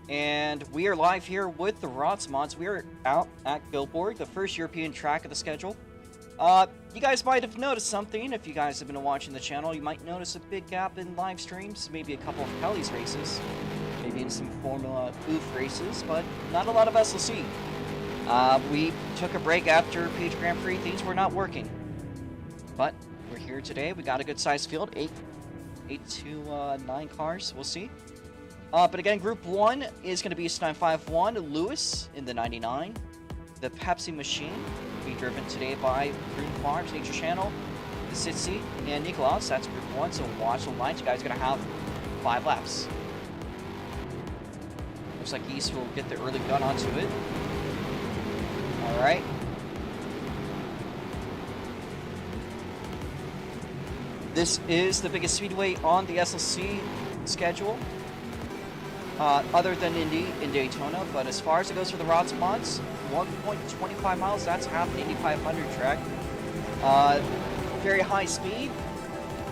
and we are live here with the ROX mods. We are out at Goteborg, the first European track of the schedule. You guys might have noticed something. If you guys have been watching the channel, you might notice a big gap in live streams, maybe a couple of Kelly's races, maybe in some Formula Oof races, but not a lot of SLC. We took a break after Peach Grand Prix. Things were not working, but we're here today. We got a good sized field, 8 to 9 cars. We'll see. But again, Group 1 is going to be S951, Lewis in the 99. The Pepsi Machine will be driven today by Green Farms, Nature Channel, the Sitsi, and Nikolaus. That's Group 1, so watch the lines. You guys are going to have 5 laps. Looks like East will get the early gun onto it. Alright. This is the biggest speedway on the SLC schedule, other than Indy in Daytona. But as far as it goes for the ROX mods, 1.25 miles, that's half an Indy 500 track. Very high speed,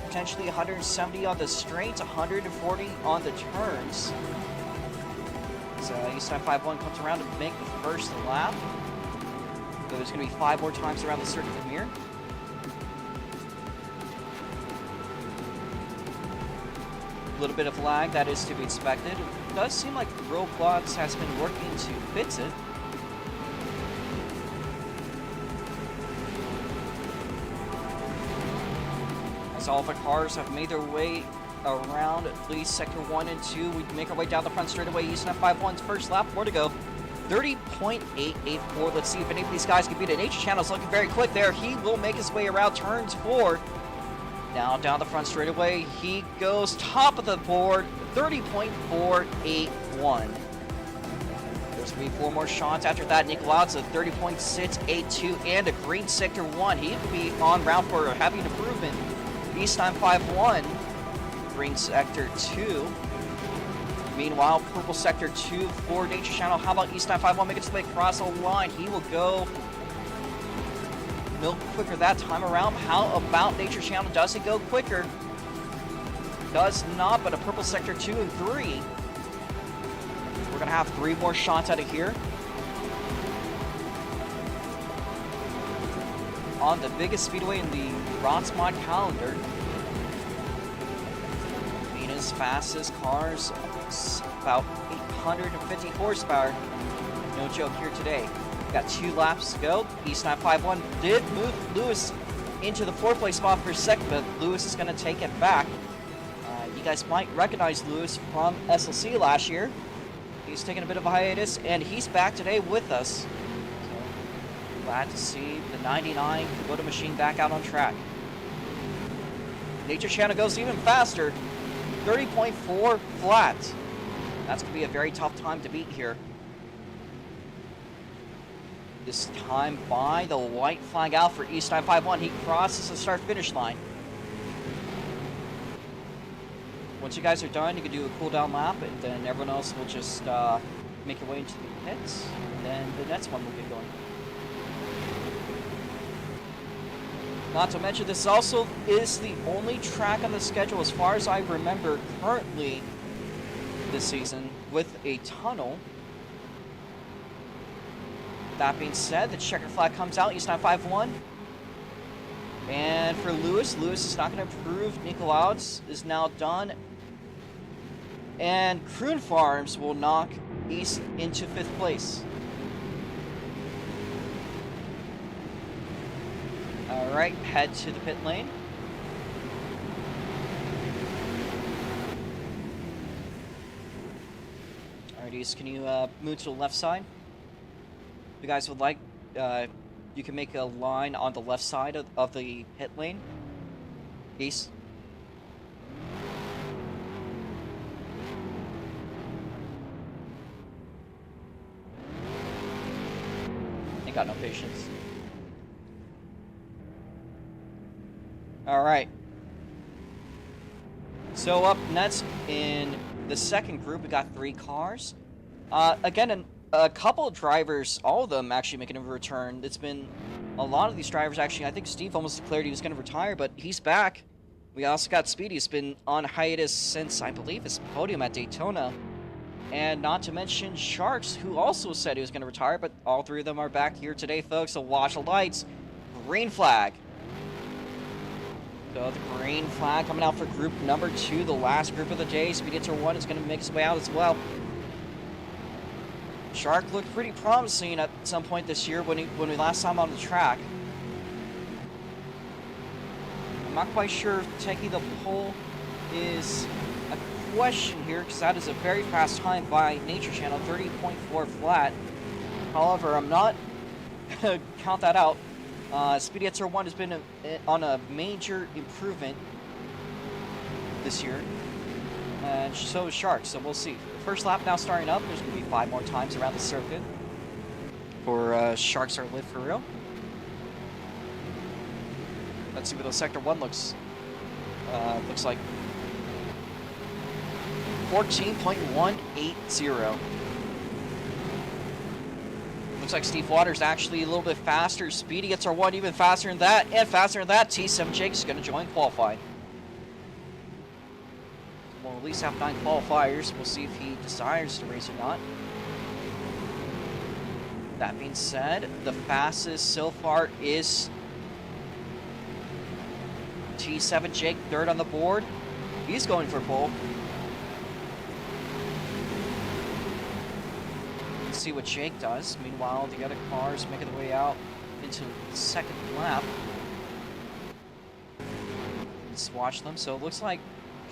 potentially 170 on the straights, 140 on the turns. So S951 comes around to make the first lap. So there's going to be 5 more times around the circuit from here. A little bit of lag, that is to be expected. It does seem like Roblox has been working to fix it. As all of the cars have made their way around at least Sector 1 and 2, we make our way down the front straightaway. S951's first lap, more to go. 30.884. Let's see if any of these guys can beat it. Nature Channel's looking very quick there. He will make his way around turns 4. Now down the front straightaway, he goes top of the board, 30.481. There's going to be 4 more shots after that. Nikolaus, a 30.682 and a green sector 1. He will be on route for having an improvement. S951, green sector 2. Meanwhile, purple sector 2 for Nature Channel. How about S951 making his way across the line? He will go no quicker that time around. How about Nature Channel? Does it go quicker? Does not, but a purple sector 2 and 3. We're going to have 3 more shots out of here. On the biggest speedway in the ROX mod calendar. Venus fastest cars, about 850 horsepower. No joke here today. Got 2 laps to go. S951 did move Lewis into the 4th place spot for a second, but Lewis is going to take it back. You guys might recognize Lewis from SLC last year. He's taking a bit of a hiatus, and he's back today with us. So, glad to see the 99 Kubota machine back out on track. Nature Channel goes even faster. 30.4 flat. That's going to be a very tough time to beat here. This time by the white flag out for S951. He crosses the start-finish line. Once you guys are done, you can do a cool-down lap, and then everyone else will just make your way into the pits, and then the next one will get going. Not to mention, this also is the only track on the schedule, as far as I remember, currently this season, with a tunnel. That being said, the checker flag comes out, S951. And for Lewis, Lewis is not going to improve. Nikolaus is now done. And Green Farms will knock East into 5th place. Alright, head to the pit lane. Alright, East, can you move to the left side? If you guys would like, you can make a line on the left side of the pit lane. East. Ain't got no patience. Alright. So up next in the second group, we got 3 cars. Again, a couple of drivers, all of them actually making a return. It's been a lot of these drivers actually. I think Steve almost declared he was going to retire, but he's back. We also got Speedy. He's been on hiatus since, I believe, his podium at Daytona. And not to mention Sharks, who also said he was going to retire, but all three of them are back here today, folks. So watch the lights. Green flag. So the green flag coming out for group number 2, the last group of the day. Speedster 1 is going to make his way out as well. Shark looked pretty promising at some point this year when we last saw him on the track. I'm not quite sure if taking the pole is a question here, because that is a very fast time by Nature Channel, 30.4 flat. However, I'm not going to count that out. Speedster 1 has been on a major improvement this year, and so is Shark, so we'll see. First lap now starting up. There's going to be 5 more times around the circuit for Sharks are lit for real. Let's see what those Sector 1 looks like. 14.180. Looks like Steve Waters actually a little bit faster. Speedy gets our 1 even faster than that, and faster than that. T7 Jake is going to join qualifying. We'll at least have 9 qualifiers. We'll see if he desires to race or not. That being said, the fastest so far is T7 Jake, third on the board. He's going for pole. Let's see what Jake does. Meanwhile, the other cars making their way out into the second lap. Let's watch them. So it looks like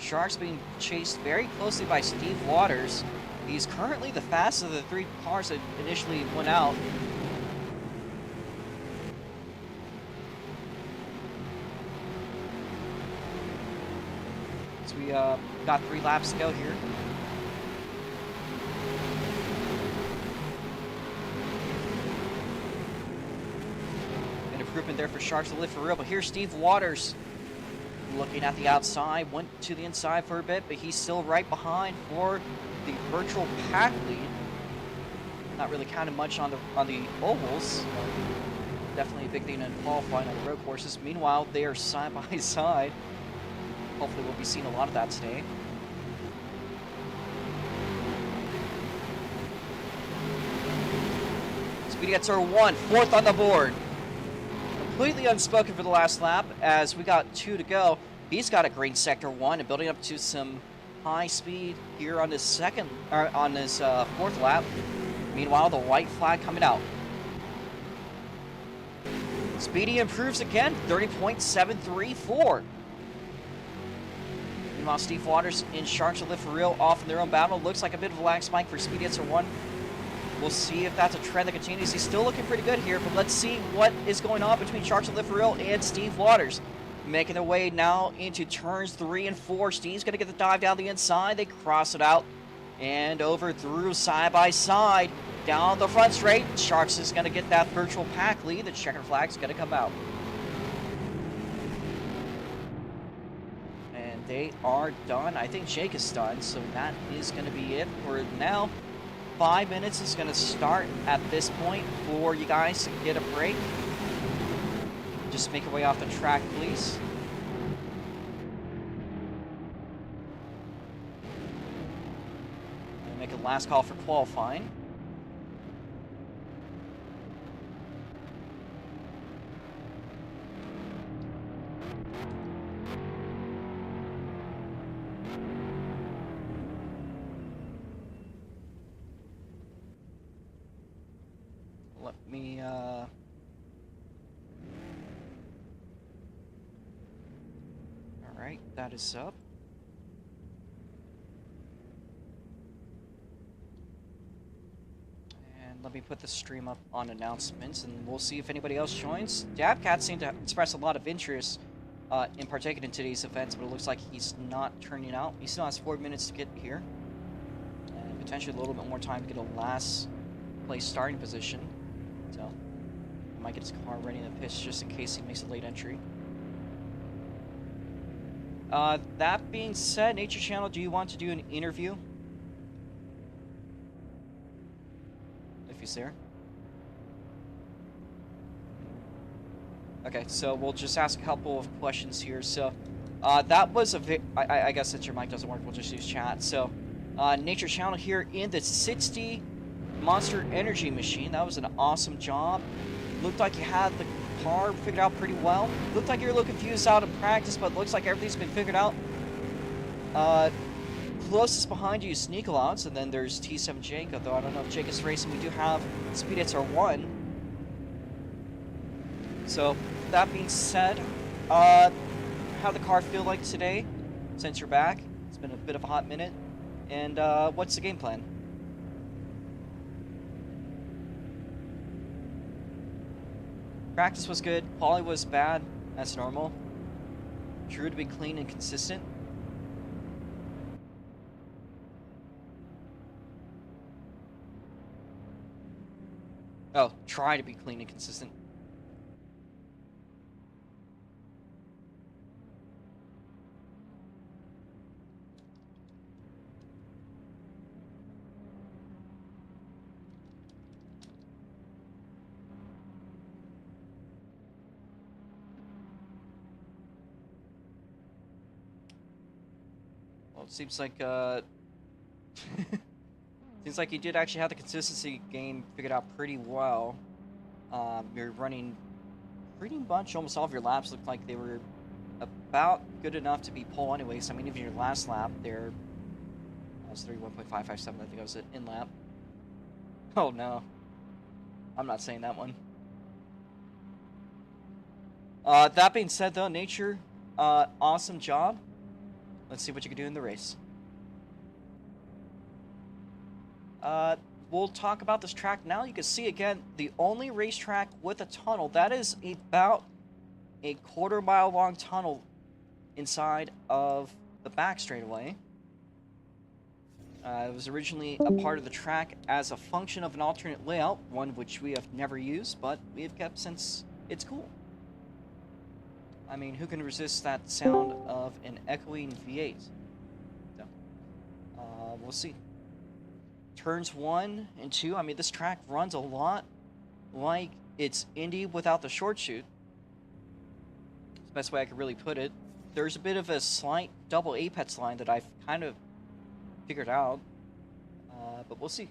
Shark's being chased very closely by Steve Waters. He's currently the fastest of the 3 cars that initially went out. So we got 3 laps to go here. An improvement there for Sharks to live for real, but here's Steve Waters. Looking at the outside, went to the inside for a bit, but he's still right behind for the virtual pack lead. Not really counting much on the ovals. Definitely a big thing in qualifying on the road courses. Meanwhile, they are side by side. Hopefully we'll be seeing a lot of that today. Speedy gets our 1, 4th on the board. Completely unspoken for the last lap as we got 2 to go. He's got a green Sector 1 and building up to some high speed here on his 4th lap. Meanwhile, the white flag coming out. Speedy improves again, 30.734. Meanwhile, Steve Waters and Sharks are live for real off in their own battle. Looks like a bit of a lag spike for Speedy Answer 1. We'll see if that's a trend that continues. He's still looking pretty good here, but let's see what is going on between Sharks and Live for Real and Steve Waters. Making their way now into turns 3 and 4. Steve's going to get the dive down the inside. They cross it out and over through side by side. Down the front straight. Sharks is going to get that virtual pack lead. The checker flag's going to come out. And they are done. I think Jake is done, so that is going to be it for now. 5 minutes is going to start at this point for you guys to get a break. Just make your way off the track, please. We'll make a last call for qualifying. Let me, all right, that is up. And let me put the stream up on announcements, and we'll see if anybody else joins. Dabcat seemed to express a lot of interest in partaking in today's events, but it looks like he's not turning out. He still has 4 minutes to get here, and potentially a little bit more time to get a last place starting position. So, he might get his car ready in the pits just in case he makes a late entry. That being said, Nature Channel, do you want to do an interview? If he's there. Okay, so we'll just ask a couple of questions here. So, that was a I guess since your mic doesn't work, we'll just use chat. So, Nature Channel here in the 60 Monster Energy machine. That was an awesome job. Looked like you had the car figured out pretty well. Looked like you were a little confused out of practice, but looks like everything's been figured out. Closest behind you is Sneakalouts, and then there's T7 Jake, although I don't know if Jake is racing. We do have Speedettes R1. So, that being said, how'd the car feel like today, since you're back? It's been a bit of a hot minute. And, what's the game plan? Practice was good, Poly was bad, that's normal. True to be clean and consistent. Oh, try to be clean and consistent. Well, it seems like, seems like you did actually have the consistency game figured out pretty well. You're running pretty much almost all of your laps looked like they were about good enough to be pole anyways. I mean, even your last lap there, I was 31.557, I think I was in lap. Oh no, I'm not saying that one. That being said though, Nature, awesome job. Let's see what you can do in the race. We'll talk about this track now. You can see again, the only racetrack with a tunnel. That is about a quarter-mile long tunnel inside of the back straightaway. It was originally a part of the track as a function of an alternate layout, one which we have never used, but we have kept since it's cool. I mean, who can resist that sound of an echoing V8? So, we'll see. Turns 1 and 2, I mean, this track runs a lot like it's Indy without the short chute. It's the best way I could really put it. There's a bit of a slight double apex line that I've kind of figured out, but we'll see.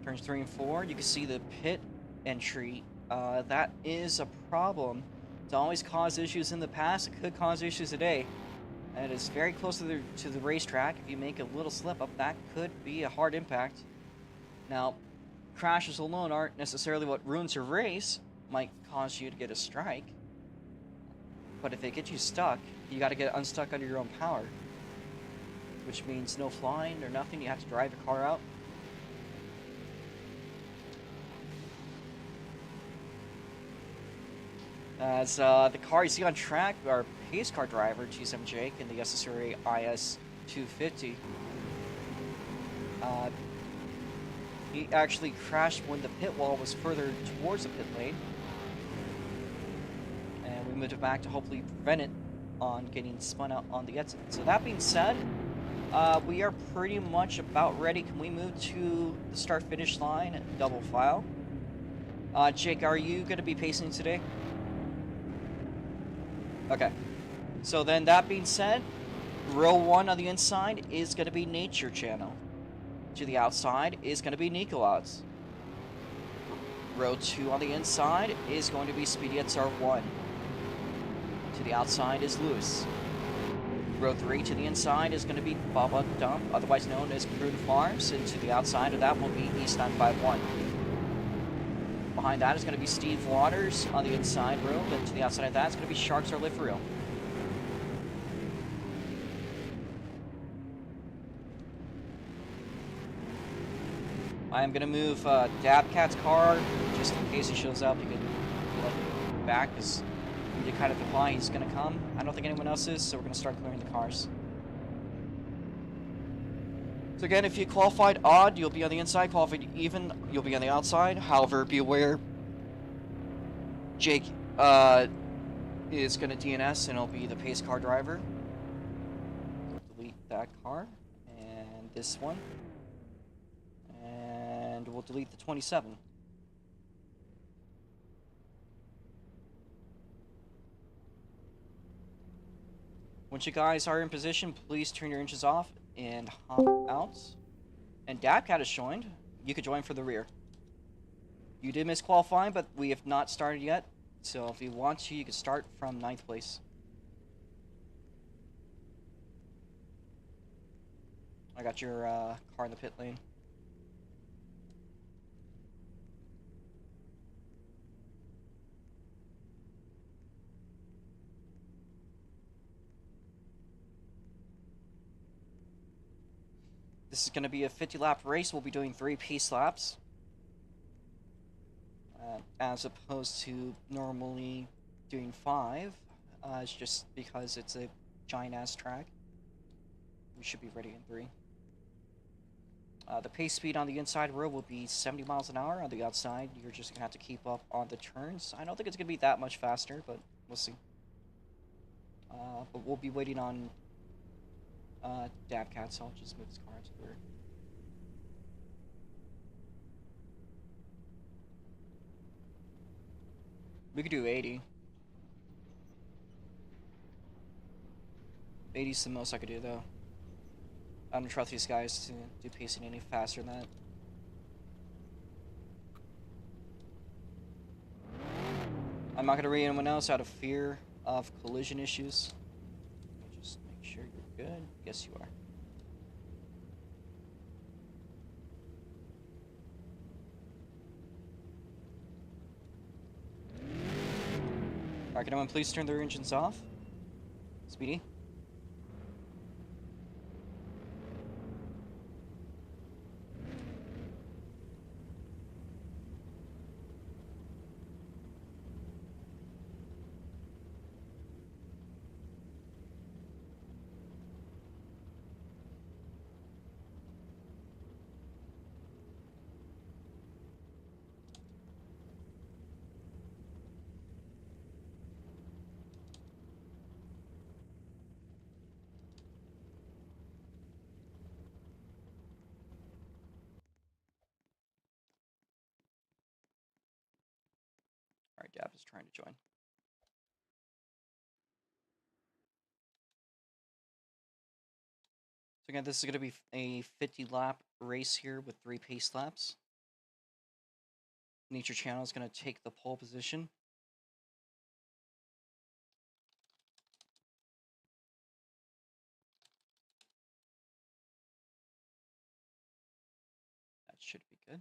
Turns 3 and 4, you can see the pit entry. That is a problem. It's always caused issues in the past. It could cause issues today. And it is very close to the racetrack. If you make a little slip up, that could be a hard impact. Now, crashes alone aren't necessarily what ruins your race. Might cause you to get a strike. But if they get you stuck, you got to get unstuck under your own power. Which means no flying or nothing. You have to drive your car out. As the car you see on track, our pace car driver, T7 Jake, in the SSRA IS 250. He actually crashed when the pit wall was further towards the pit lane. And we moved it back to hopefully prevent it on getting spun out on the exit. So that being said, we are pretty much about ready. Can we move to the start-finish line, double file? Jake, are you going to be pacing today? Okay, so then that being said, row 1 on the inside is going to be Nature Channel. To the outside is going to be Sneakalouts. Row 2 on the inside is going to be Speedettes R1. To the outside is Lewis. Row 3 to the inside is going to be Bubba Dump, otherwise known as Prune Farms, and to the outside of that will be East 951. Behind that is going to be Steve Waters on the inside row. Then to the outside of that is going to be Sharks Are Live For Real. I am going to move Dabcat's car just in case he shows up. You can let him back because we did kind of imply he's going to come. I don't think anyone else is, so we're going to start clearing the cars. So again, if you qualified odd, you'll be on the inside. Qualified even, you'll be on the outside. However, be aware, Jake is going to DNS, and he'll be the pace car driver. Delete that car, and this one. And delete the 27. Once you guys are in position, please turn your engines off and hop out. And Dabcat has joined. You could join for the rear. You did miss qualifying, but we have not started yet. So if you want to, you can start from 9th place. I got your car in the pit lane. This is going to be a 50-lap race. We'll be doing 3 pace laps. As opposed to normally doing 5. It's just because it's a giant-ass track. We should be ready in 3. The pace speed on the inside road will be 70 miles an hour. On the outside, you're just going to have to keep up on the turns. I don't think it's going to be that much faster, but we'll see. But we'll be waiting on Dabcat, so I'll just move his car to the rear. We could do 80. 80's the most I could do, though. I don't trust these guys to do pacing any faster than that. I'm not going to read anyone else out of fear of collision issues. Just make sure you're good. Yes, you are. Alright, can everyone please turn their engines off? Speedy? Alright, Dab is trying to join. So again, this is going to be a 50-lap race here with 3 pace laps. Nature Channel is going to take the pole position. That should be good.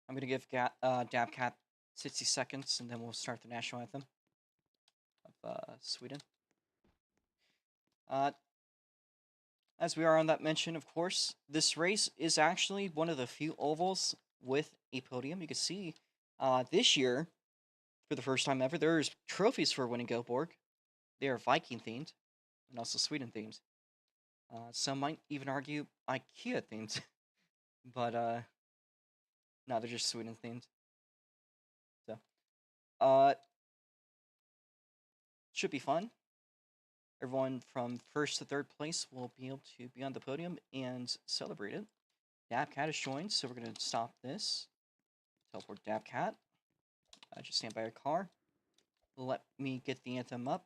I'm going to give Dabcat 60 seconds, and then we'll start the national anthem of Sweden. As we are on that mention, of course, this race is actually one of the few ovals with a podium. You can see this year, for the first time ever, there's trophies for winning Goteborg. They are Viking themed and also Sweden themed. Some might even argue IKEA themed, but no, they're just Sweden themed. So, should be fun. Everyone from 1st to 3rd place will be able to be on the podium and celebrate it. Dabcat has joined, so we're going to stop this. Teleport Dabcat. Just stand by your car. Let me get the anthem up.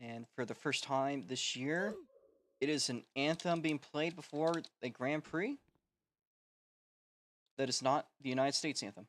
And for the first time this year, it is an anthem being played before a Grand Prix that is not the United States anthem.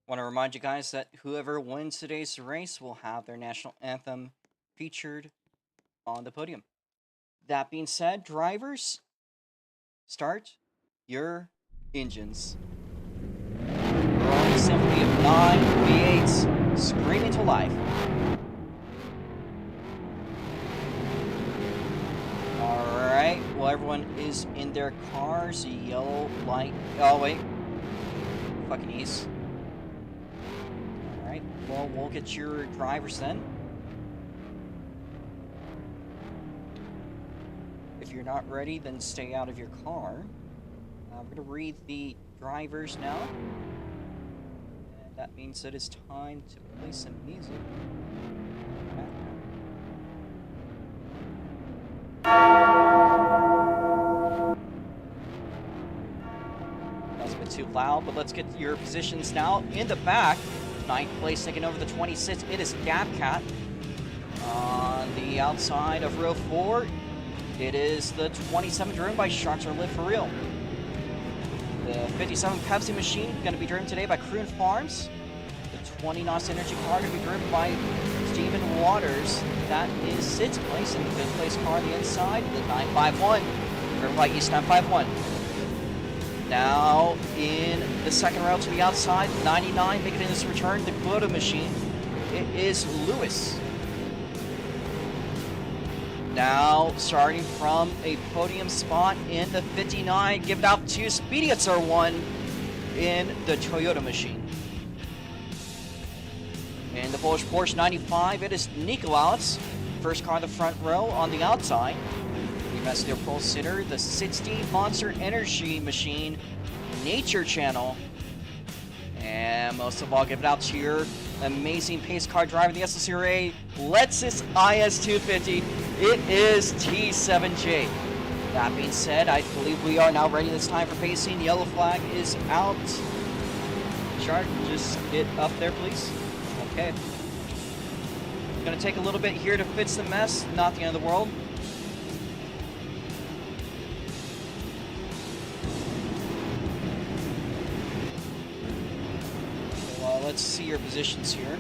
Want to remind you guys that whoever wins today's race will have their national anthem featured on the podium. That being said, drivers, start your engines. Growing symphony of 9 V8s screaming to life. Alright, well, everyone is in their cars. Yellow light. Oh, wait. Fucking ease. Alright, well, we'll get your drivers then. If you're not ready, then stay out of your car. We're going to read the drivers now. And that means that it's time to play some music. That was a bit too loud, but let's get your positions now. In the back, 9th place taking over the 26th. It is Gabcat. On the outside of row 4, it is the 27 driven by Sharks Are Live For Real. The 57 Pepsi machine going to be driven today by Croon Farms. The 20 NOS Energy car going to be driven by Stephen Waters. That is 6th place. In the 5th place car on the inside, the 951 driven by East 951. Now in the second row to the outside, 99 making his return, the Goteborg machine. It is Lewis. Now, starting from a podium spot in the 59, give it out to Speedy R1 in the Toyota machine. In the Polish Porsche 95, it is Nikolaus. First car in the front row on the outside. The Messier Pro Sitter, the 60 Monster Energy machine, Nature Channel. And most of all, give it out to your amazing pace car driver, the SLCRA Lexus IS250. It is T7J. That being said, I believe we are now ready this time for pacing. Yellow flag is out. Chart, just get up there, please. Okay. It's going to take a little bit here to fix the mess. Not the end of the world. Let's see your positions here.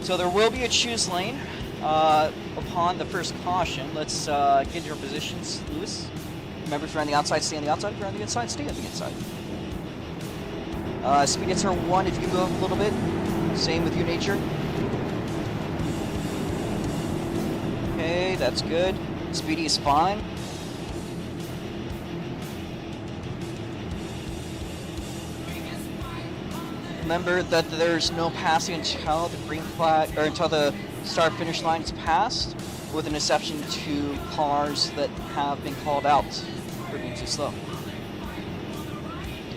So there will be a choose lane upon the first caution. Let's get your positions, Lewis. Remember, if you're on the outside, stay on the outside. If you're on the inside, stay on the inside. Speed hits are 1 if you move a little bit. Same with you, Nature. Okay, that's good. Speedy is fine. Remember that there's no passing until the green flag, or until the start-finish line is passed, with an exception to cars that have been called out for being too slow.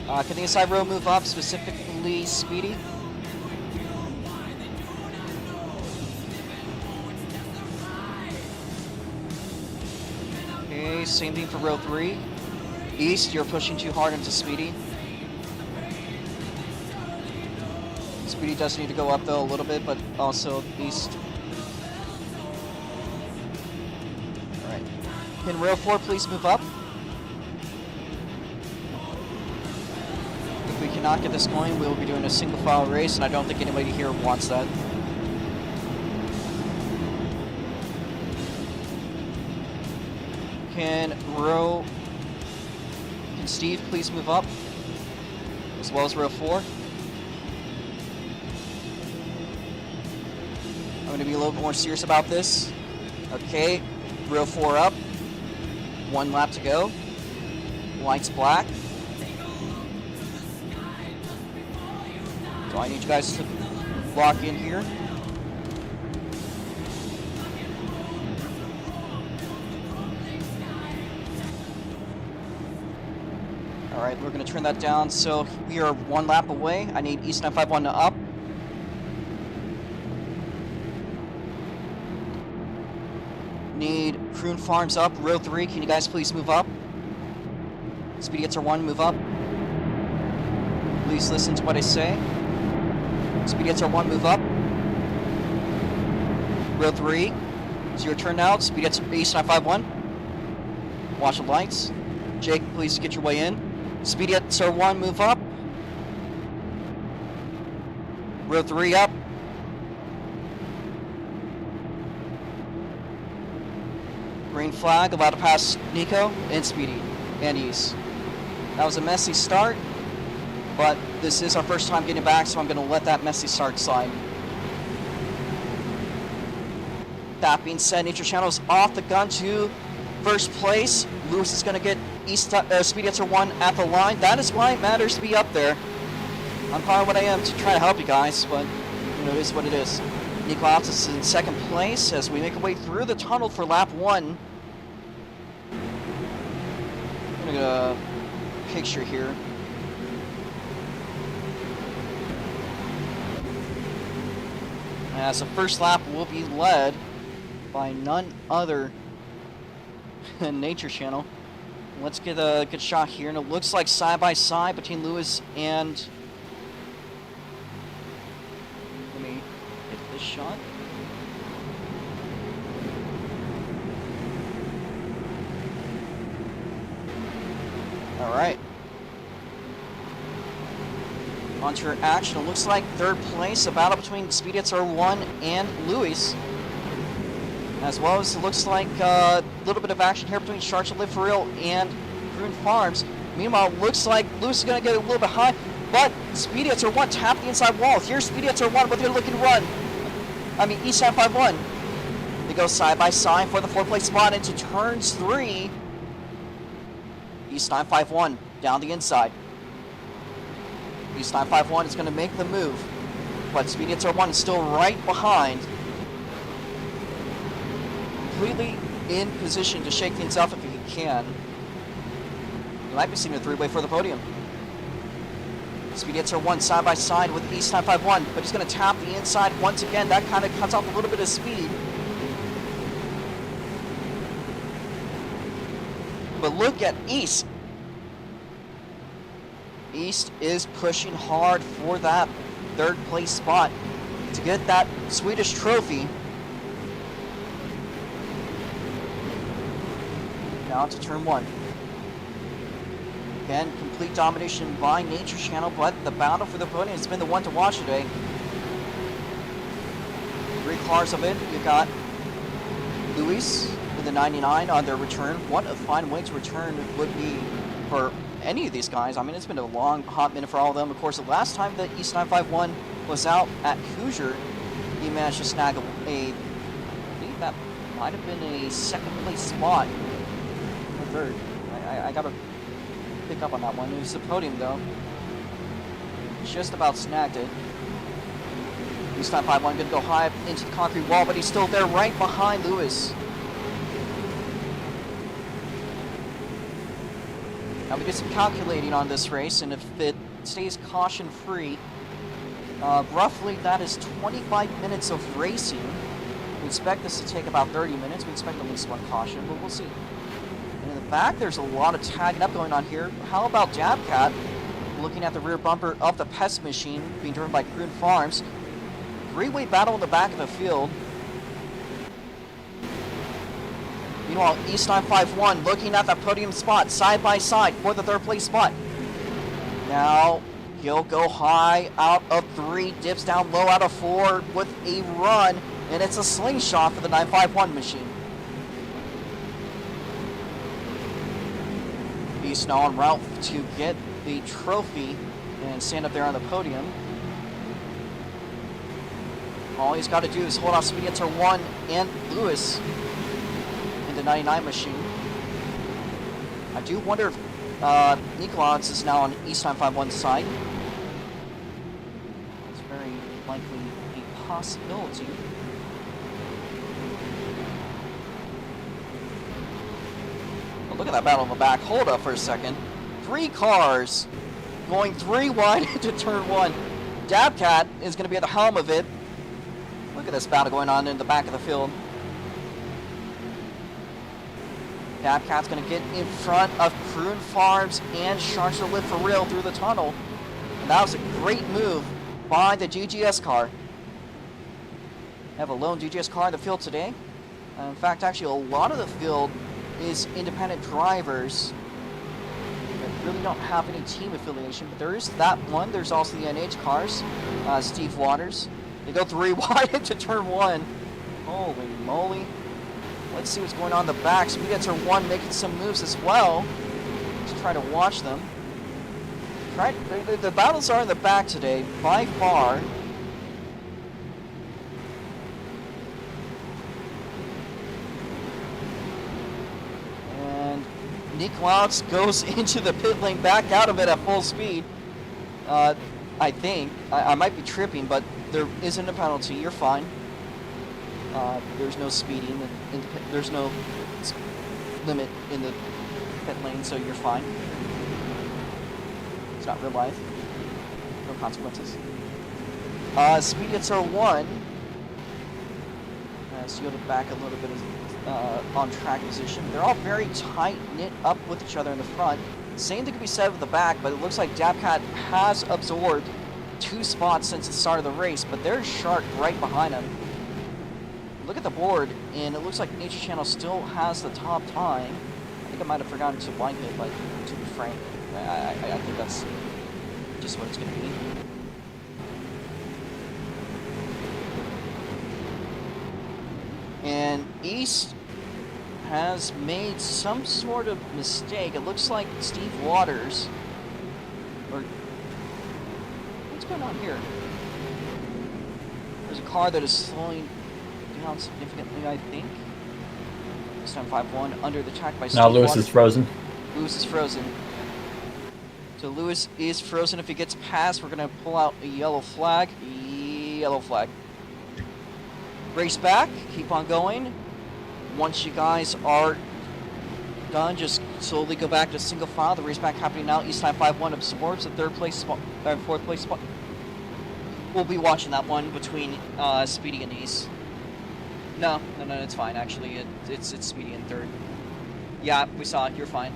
Can the inside row move up, specifically Speedy? Okay, same thing for row 3. East, you're pushing too hard into Speedy. Speedy does need to go up though a little bit, but also East. Alright. Can row 4 please move up? If we cannot get this going, we will be doing a single file race, and I don't think anybody here wants that. Can Steve please move up? As well as row 4? I'm going to be a little bit more serious about this. Okay, row 4 up. 1 lap to go. Lights black. So I need you guys to lock in here. Alright, we're going to turn that down. So we are 1 lap away. I need East 951 to up. Need Croon Farms up, row 3. Can you guys please move up? Speedy R1, move up. Please listen to what I say. Speedy R1, move up. Row 3. It's your turn now. Speedy East 951. Watch the lights. Jake, please get your way in. Speedy R1, move up. Row 3 up. Green flag, allowed to pass Nico and Speedy and East. That was a messy start, but this is our first time getting back, so I'm going to let that messy start slide. That being said, Nature Channel is off the gun to first place. Lewis is going to get Speedy Answer 1 at the line. That is why it matters to be up there. I'm calling what I am to try to help you guys, but you know, it is what it is. Nico Alts is in second place as we make our way through the tunnel for lap 1. I'm going to get a picture here. As the first lap will be led by none other than Nature Channel. Let's get a good shot here, and it looks like side by side between Lewis and... Let me hit this shot. All right. Onto your action. It looks like third place, a battle between Speedy Answer 1 and Lewis. As well as it looks like a little bit of action here between Sharks Live For Real and Prune Farms. Meanwhile, it looks like Lewis is going to get a little bit high, but Speedy Answer 1 tapped the inside wall. Here's Speedy Answer 1 with their looking run. I mean, East 951. They go side by side for the 4th place spot into turns 3. East 951 down the inside. East 951 is going to make the move, but Speedy Answer 1 is still right behind. Completely in position to shake things up if he can. You might be seeing a 3-way for the podium. Speedy Answer 1 side by side with East 951, but he's going to tap the inside once again. That kind of cuts off a little bit of speed. But look at East. East is pushing hard for that 3rd place spot to get that Swedish trophy. Now to turn 1. Again, complete domination by Nature Channel, but the battle for the podium has been the one to watch today. 3 cars of it. You got Luis with the 99 on their return. What a fine way to return would be for any of these guys. I mean, it's been a long, hot minute for all of them. Of course, the last time that East 951 was out at Hoosier, he managed to snag I believe that might have been a 2nd place spot. Or 3rd. I gotta pick up on that one. It was the podium, though. Just about snagged it. East 951 gonna go high up into the concrete wall, but he's still there right behind Lewis. Now we did some calculating on this race, and if it stays caution-free, roughly that is 25 minutes of racing. We expect this to take about 30 minutes. We expect at least 1 caution, but we'll see. And in the back, there's a lot of tagging up going on here. How about Dabcat looking at the rear bumper of the Pest Machine being driven by Prune Farms? 3-way battle in the back of the field. Meanwhile, East 951 looking at that podium spot side by side for the 3rd place spot. Now he'll go high out of 3, dips down low out of 4 with a run, and it's a slingshot for the 951 machine. East now en route to get the trophy and stand up there on the podium. All he's got to do is hold off Speedy Answer 1 and Lewis in the 99 machine. I do wonder if Nikolaj is now on East 951's side. It's very likely a possibility. But look at that battle in the back. Hold up for a second. 3 cars going 3 wide into turn 1. Dabcat is going to be at the helm of it. Look at this battle going on in the back of the field. Dabcat's going to get in front of Prune Farms and Sharks That Live For Real through the tunnel. And that was a great move by the GGS car. Have a lone GGS car in the field today. In fact, actually, a lot of the field is independent drivers. really don't have any team affiliation, but there is that one. There's also the NH cars. Steve Waters. They go 3 wide into turn 1. Holy moly. Let's see what's going on in the back. Speedets are 1 making some moves as well. Let's try to watch them. The battles are in the back today, by far. And Nick Louds goes into the pit lane, back out of it at full speed. I think. I might be tripping, but there isn't a penalty. You're fine. There's no speeding. There's no limit in the pit lane, so you're fine. It's not real life. No consequences. Speedits are 1. So you'll back a little bit of on track position. They're all very tight knit up with each other in the front. Same thing could be said with the back, but it looks like Dabcat has absorbed 2 spots since the start of the race, but there's Shark right behind him. Look at the board, and it looks like Nature Channel still has the top time. I think I might have forgotten to blind it, but to be frank, I think that's just what it's going to be. And East has made some sort of mistake. It looks like Steve Waters, or what's going on here? There's a car that is slowing down significantly, I think. This time 5-1 under the track by Steve Now Lewis Waters. is frozen. Lewis is frozen. So Lewis is frozen. If he gets past, we're going to pull out a yellow flag. Yellow flag. Race back. Keep on going. Once you guys are done, just slowly go back to single file. The race back happening now. East time 5-1 absorbs the 3rd place spot, 4th place spot. We'll be watching that one between Speedy and East. No, it's fine. Actually, it's Speedy in 3rd. Yeah, we saw it. You're fine.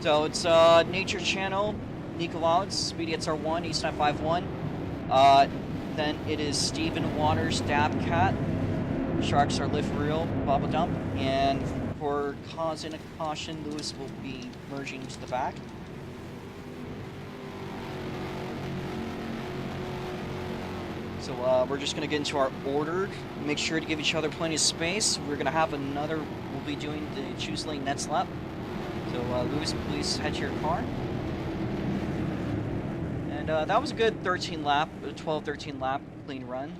So it's Nature Channel, Nico Louds, Speedy at R1, East time 5-1. Then it is Steven Waters, Dabcat, Sharks are Lift Real, Bubba Dump, and for causing a caution, Lewis will be merging to the back. So we're just going to get into our order. Make sure to give each other plenty of space. We're going to have another, we'll be doing the choose lane next lap. So Lewis, please head to your car. And that was a good 13 lap, 12-13 lap clean run.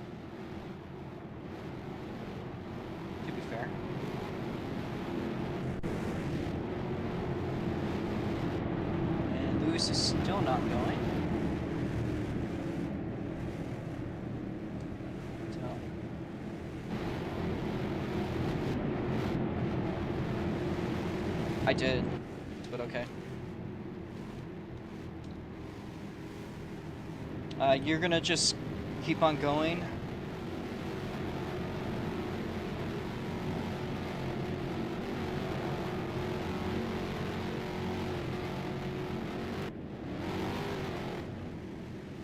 To be fair. And Lewis is still not going. I did, but okay. You're gonna just keep on going.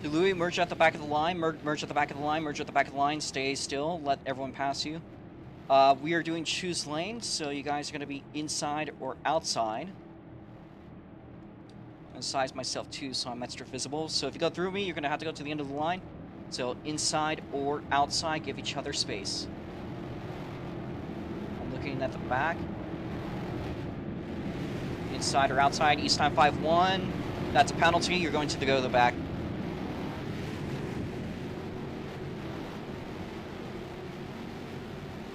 Louis, merge at the back of the line, merge at the back of the line, merge at the back of the line, stay still, let everyone pass you. We are doing choose lanes, so you guys are going to be inside or outside. I'm going to size myself too, so I'm extra visible. So if you go through me, you're going to have to go to the end of the line. So inside or outside, give each other space. I'm looking at the back. Inside or outside, East time 5-1. That's a penalty. You're going to go to the back.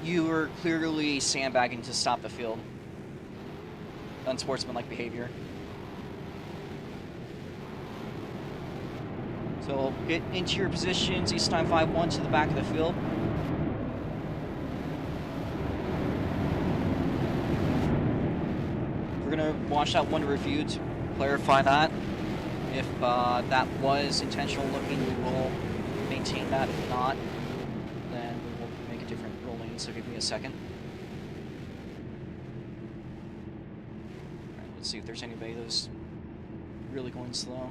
You were clearly sandbagging to stop the field. Unsportsmanlike behavior. So get into your positions, East time 5-1 to the back of the field. We're gonna watch that one review to clarify that. If that was intentional looking, we will maintain that. If not, then we will make a different ruling, so give me a second. Alright, let's see if there's anybody that's really going slow.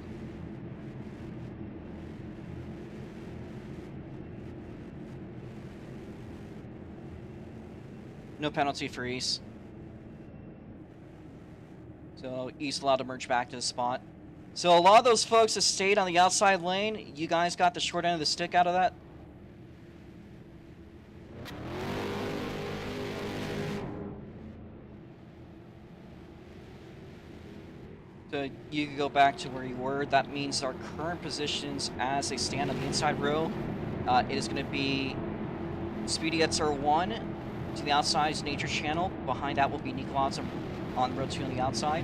No penalty for East. So East allowed to merge back to the spot. So a lot of those folks that stayed on the outside lane, you guys got the short end of the stick out of that. So you can go back to where you were. That means our current positions as they stand on the inside row, it is going to be Speedy Etzer 1 to the outside is Nature Channel. Behind that will be Nikolau's on row 2 on the outside.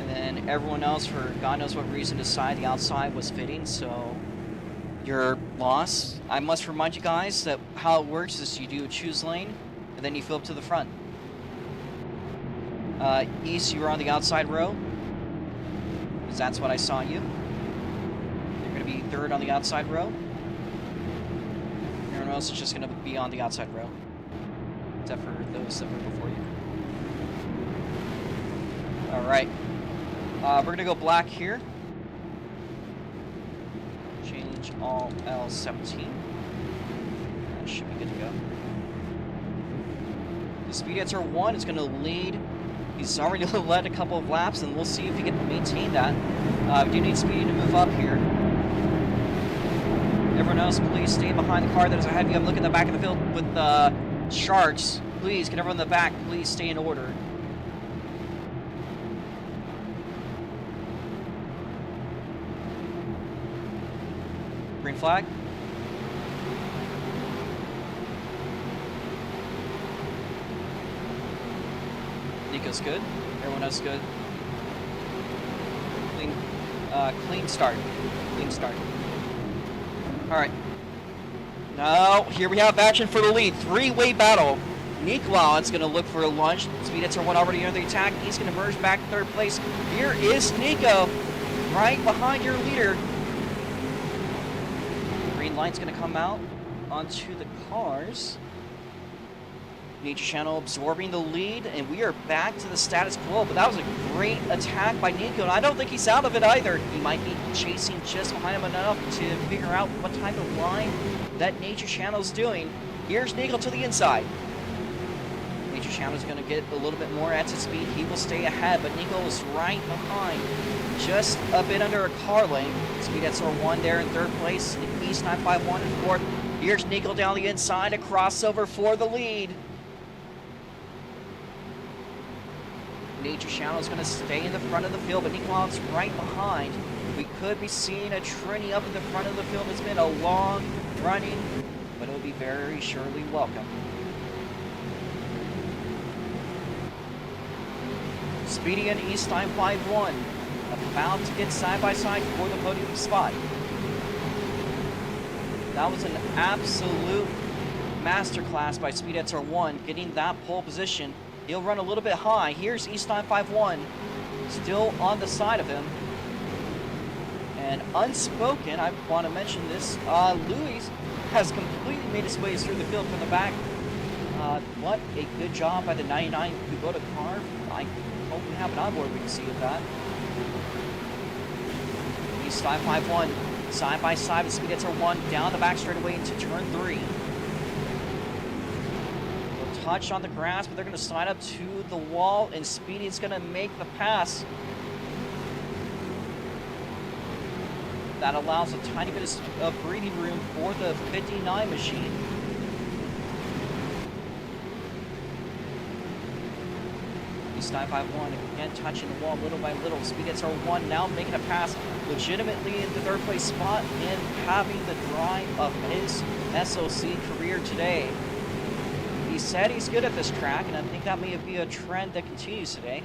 And then everyone else, for God knows what reason, decided the outside was fitting, so you're lost. I must remind you guys that how it works is you do a choose lane, and then you fill up to the front. East, you were on the outside row, because that's what I saw you. You're going to be third on the outside row. Everyone else is just going to be on the outside row, except for those that were before you. Alright. We're going to go black here. Change all L17. That should be good to go. The Speed Etzer 1 is going to lead. He's already led a couple of laps, and we'll see if he can maintain that. We do need Speedy to move up here. Everyone else, please stay behind the car that is ahead of you. I'm looking at the back of the field with Sharks. Please, get everyone in the back. Please stay in order. Green flag. Nico's good. Everyone else good. Clean start. Clean start. Alright. Now, here we have action for the lead. Three-way battle. Nikolau's going to look for a lunge. Speed Etzer 1 already under the attack. He's going to merge back to third place. Here is Nico, right behind your leader. Green light's going to come out onto the cars. Nature Channel absorbing the lead, and we are back to the status quo. But that was a great attack by Nico, and I don't think he's out of it either. He might be chasing just behind him enough to figure out what type of line that Nature Channel's doing. Here's Nico to the inside. Nature Channel's going to get a little bit more at his speed. He will stay ahead, but Nico is right behind, just a bit under a car lane. Speed Etzer 1 there in third place. East 951 in fourth. Here's Nico down the inside, a crossover for the lead. Nature Channel is going to stay in the front of the field, but Nikolau's right behind. We could be seeing a Trini up in the front of the field. It's been a long running, but it'll be very surely welcome. Speedy and East 951 about to get side by side for the podium spot. That was an absolute masterclass by Speed Etzer 1, getting that pole position. He'll run a little bit high. Here's East 951, still on the side of him. And unspoken, I want to mention this, Louis has completely made his way through the field from the back. What a good job by the 99 Kubota car. I hope we have an onboard we can see of that. East 951, side by side with Speed Etzer 1, down the back straightaway into turn 3. Touch on the grass, but they're going to slide up to the wall, and Speedy's going to make the pass. That allows a tiny bit of breathing room for the 59 machine. East 951 again touching the wall little by little. Speed Etzer 1 now making a pass legitimately into third place spot and having the drive of his SOC career today. He said he's good at this track, and I think that may be a trend that continues today.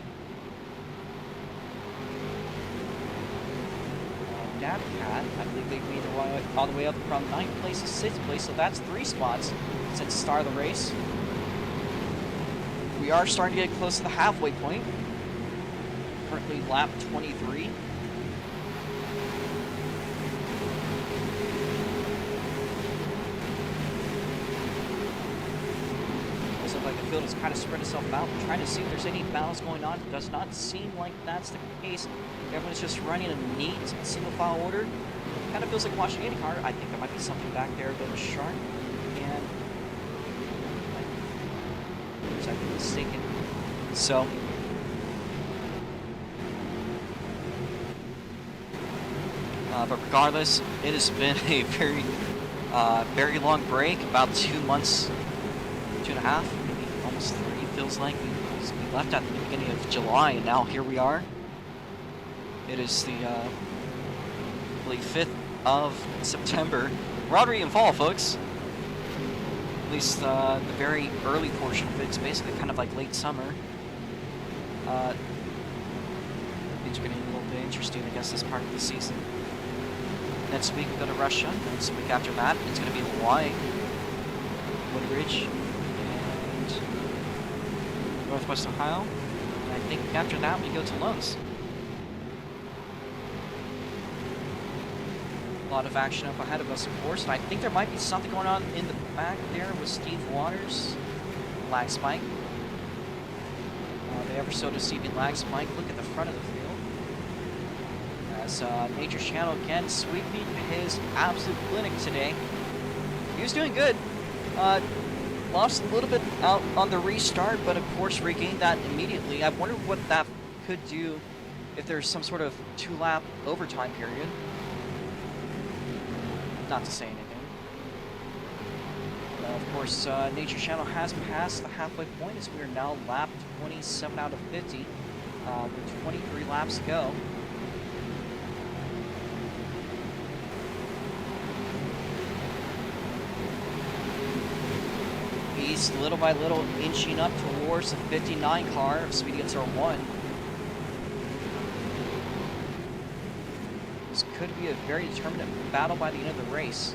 Dab Cat, I believe they made their way all the way up from 9th place to 6th place, so that's 3 spots since the start of the race. We are starting to get close to the halfway point. Currently lap 23. Like the field has kind of spread itself out. We're trying to see if there's any battles going on. It does not seem like that's the case. Everyone's just running in a neat single file order. Kind of feels like watching any car. I think there might be something back there that was sharp. And if I'm mistaken. So But regardless, it has been a very long break, about 2 months, 2.5, maybe almost 3, feels like. We left at the beginning of July, and now here we are. It is the, I believe, 5th of September. We're already in fall, folks. At least the very early portion of it. It's basically kind of like late summer. Things are getting a little bit interesting, I guess, this part of the season. Next week we go to Russia. Next week after that, it's going to be Hawaii, Woodbridge, and Northwest Ohio. And I think after that we go to Lowe's. A lot of action up ahead of us, of course, and I think there might be something going on in the back there with Steve Waters. Lag spike. The ever so deceiving lag spike. Look at the front of the field. As Nature's Channel again sweeping his absolute clinic today. He was doing good. Lost a little bit out on the restart, but of course regained that immediately. I wonder what that could do if there's some sort of 2-lap overtime period. Not to say anything. Of course, Nature's Channel has passed the halfway point as we are now lapped 27 out of 50 with 23 laps to go. He's little by little inching up towards the 59 car of Speedy Gets R1. This could be a very determinate battle by the end of the race.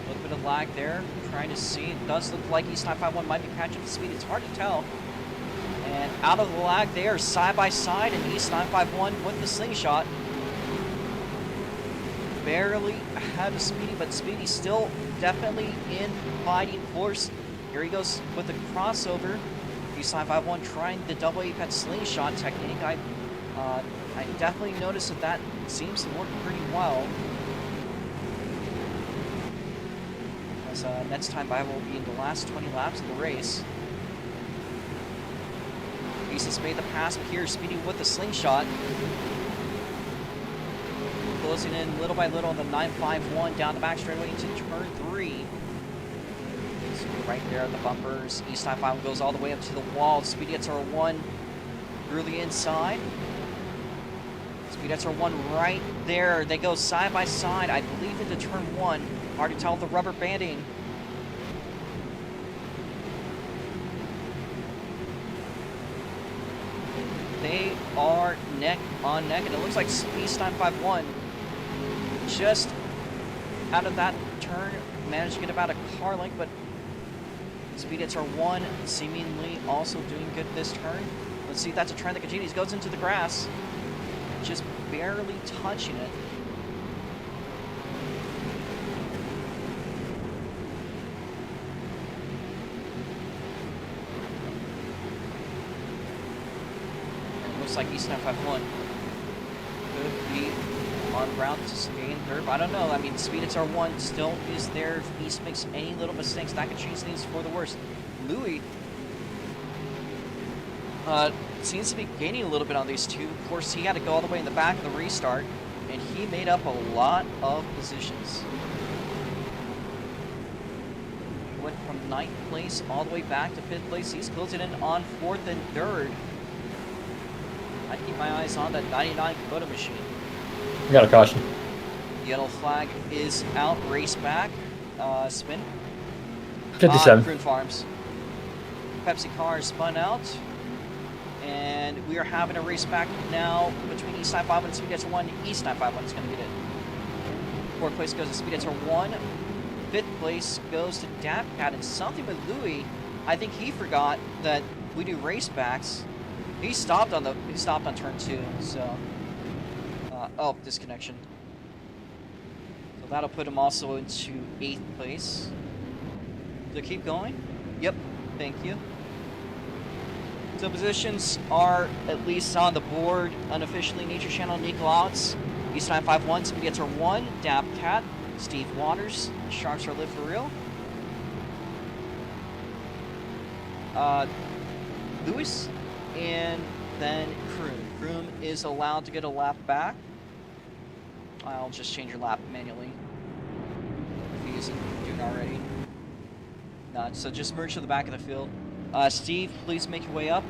A little bit of lag there, trying to see. It does look like East 951 might be catching up to speed. It's hard to tell. And out of the lag, they are side by side, and East 951 with the slingshot. Barely ahead of Speedy, but Speedy still definitely in fighting force. Here he goes with the crossover. East 951 trying the double apex slingshot technique. I definitely noticed that seems to work pretty well. As next time by will be in the last 20 laps of the race. East has made the pass, but here Speedy with the slingshot. Closing in little by little on the 951 down the back straightaway into turn 3. So right there at the bumpers. East 951 goes all the way up to the wall. Speedy Gets R1 through the inside. Speedy Gets R1 right there. They go side by side, I believe, into turn 1. Hard to tell the rubber banding. They are neck on neck, and it looks like East 951 just out of that turn managed to get about a car length, but Speedy Gets R1 seemingly also doing good this turn. Let's see if that's a trend that continues. Goes into the grass, just barely touching it. Looks like East 951 could be on route to gain third. I don't know. I mean, Speed Gets R1 still is there. If East makes any little mistakes, that could change things for the worse. Louis seems to be gaining a little bit on these two. Of course, he had to go all the way in the back of the restart, and he made up a lot of positions. He went from 9th place all the way back to 5th place. He's closing in on 4th and 3rd. I keep my eyes on that 99 Kubota machine. We got a caution. Yellow flag is out. Race back. Spin. 57. Prune Farms. Pepsi car spun out. And we are having a race back now between East 951 and Speed Gets R1. East 951 is going to get it. 4th place goes to Speed Gets R1. 5th place goes to Dabcat. And something with Louis, I think he forgot that we do race backs. He stopped on turn 2, so oh, disconnection. So that'll put him also into 8th place. So keep going. Yep, thank you. So positions are at least on the board unofficially. Nature Channel, Nikolauts, East 951, Speedy Gets R1, Dabcat, Steve Waters, Sharks are live for real. Lewis, and then Kroom. Kroom is allowed to get a lap back. I'll just change your lap manually if he isn't doing already. No, so just merge to the back of the field. Steve, please make your way up.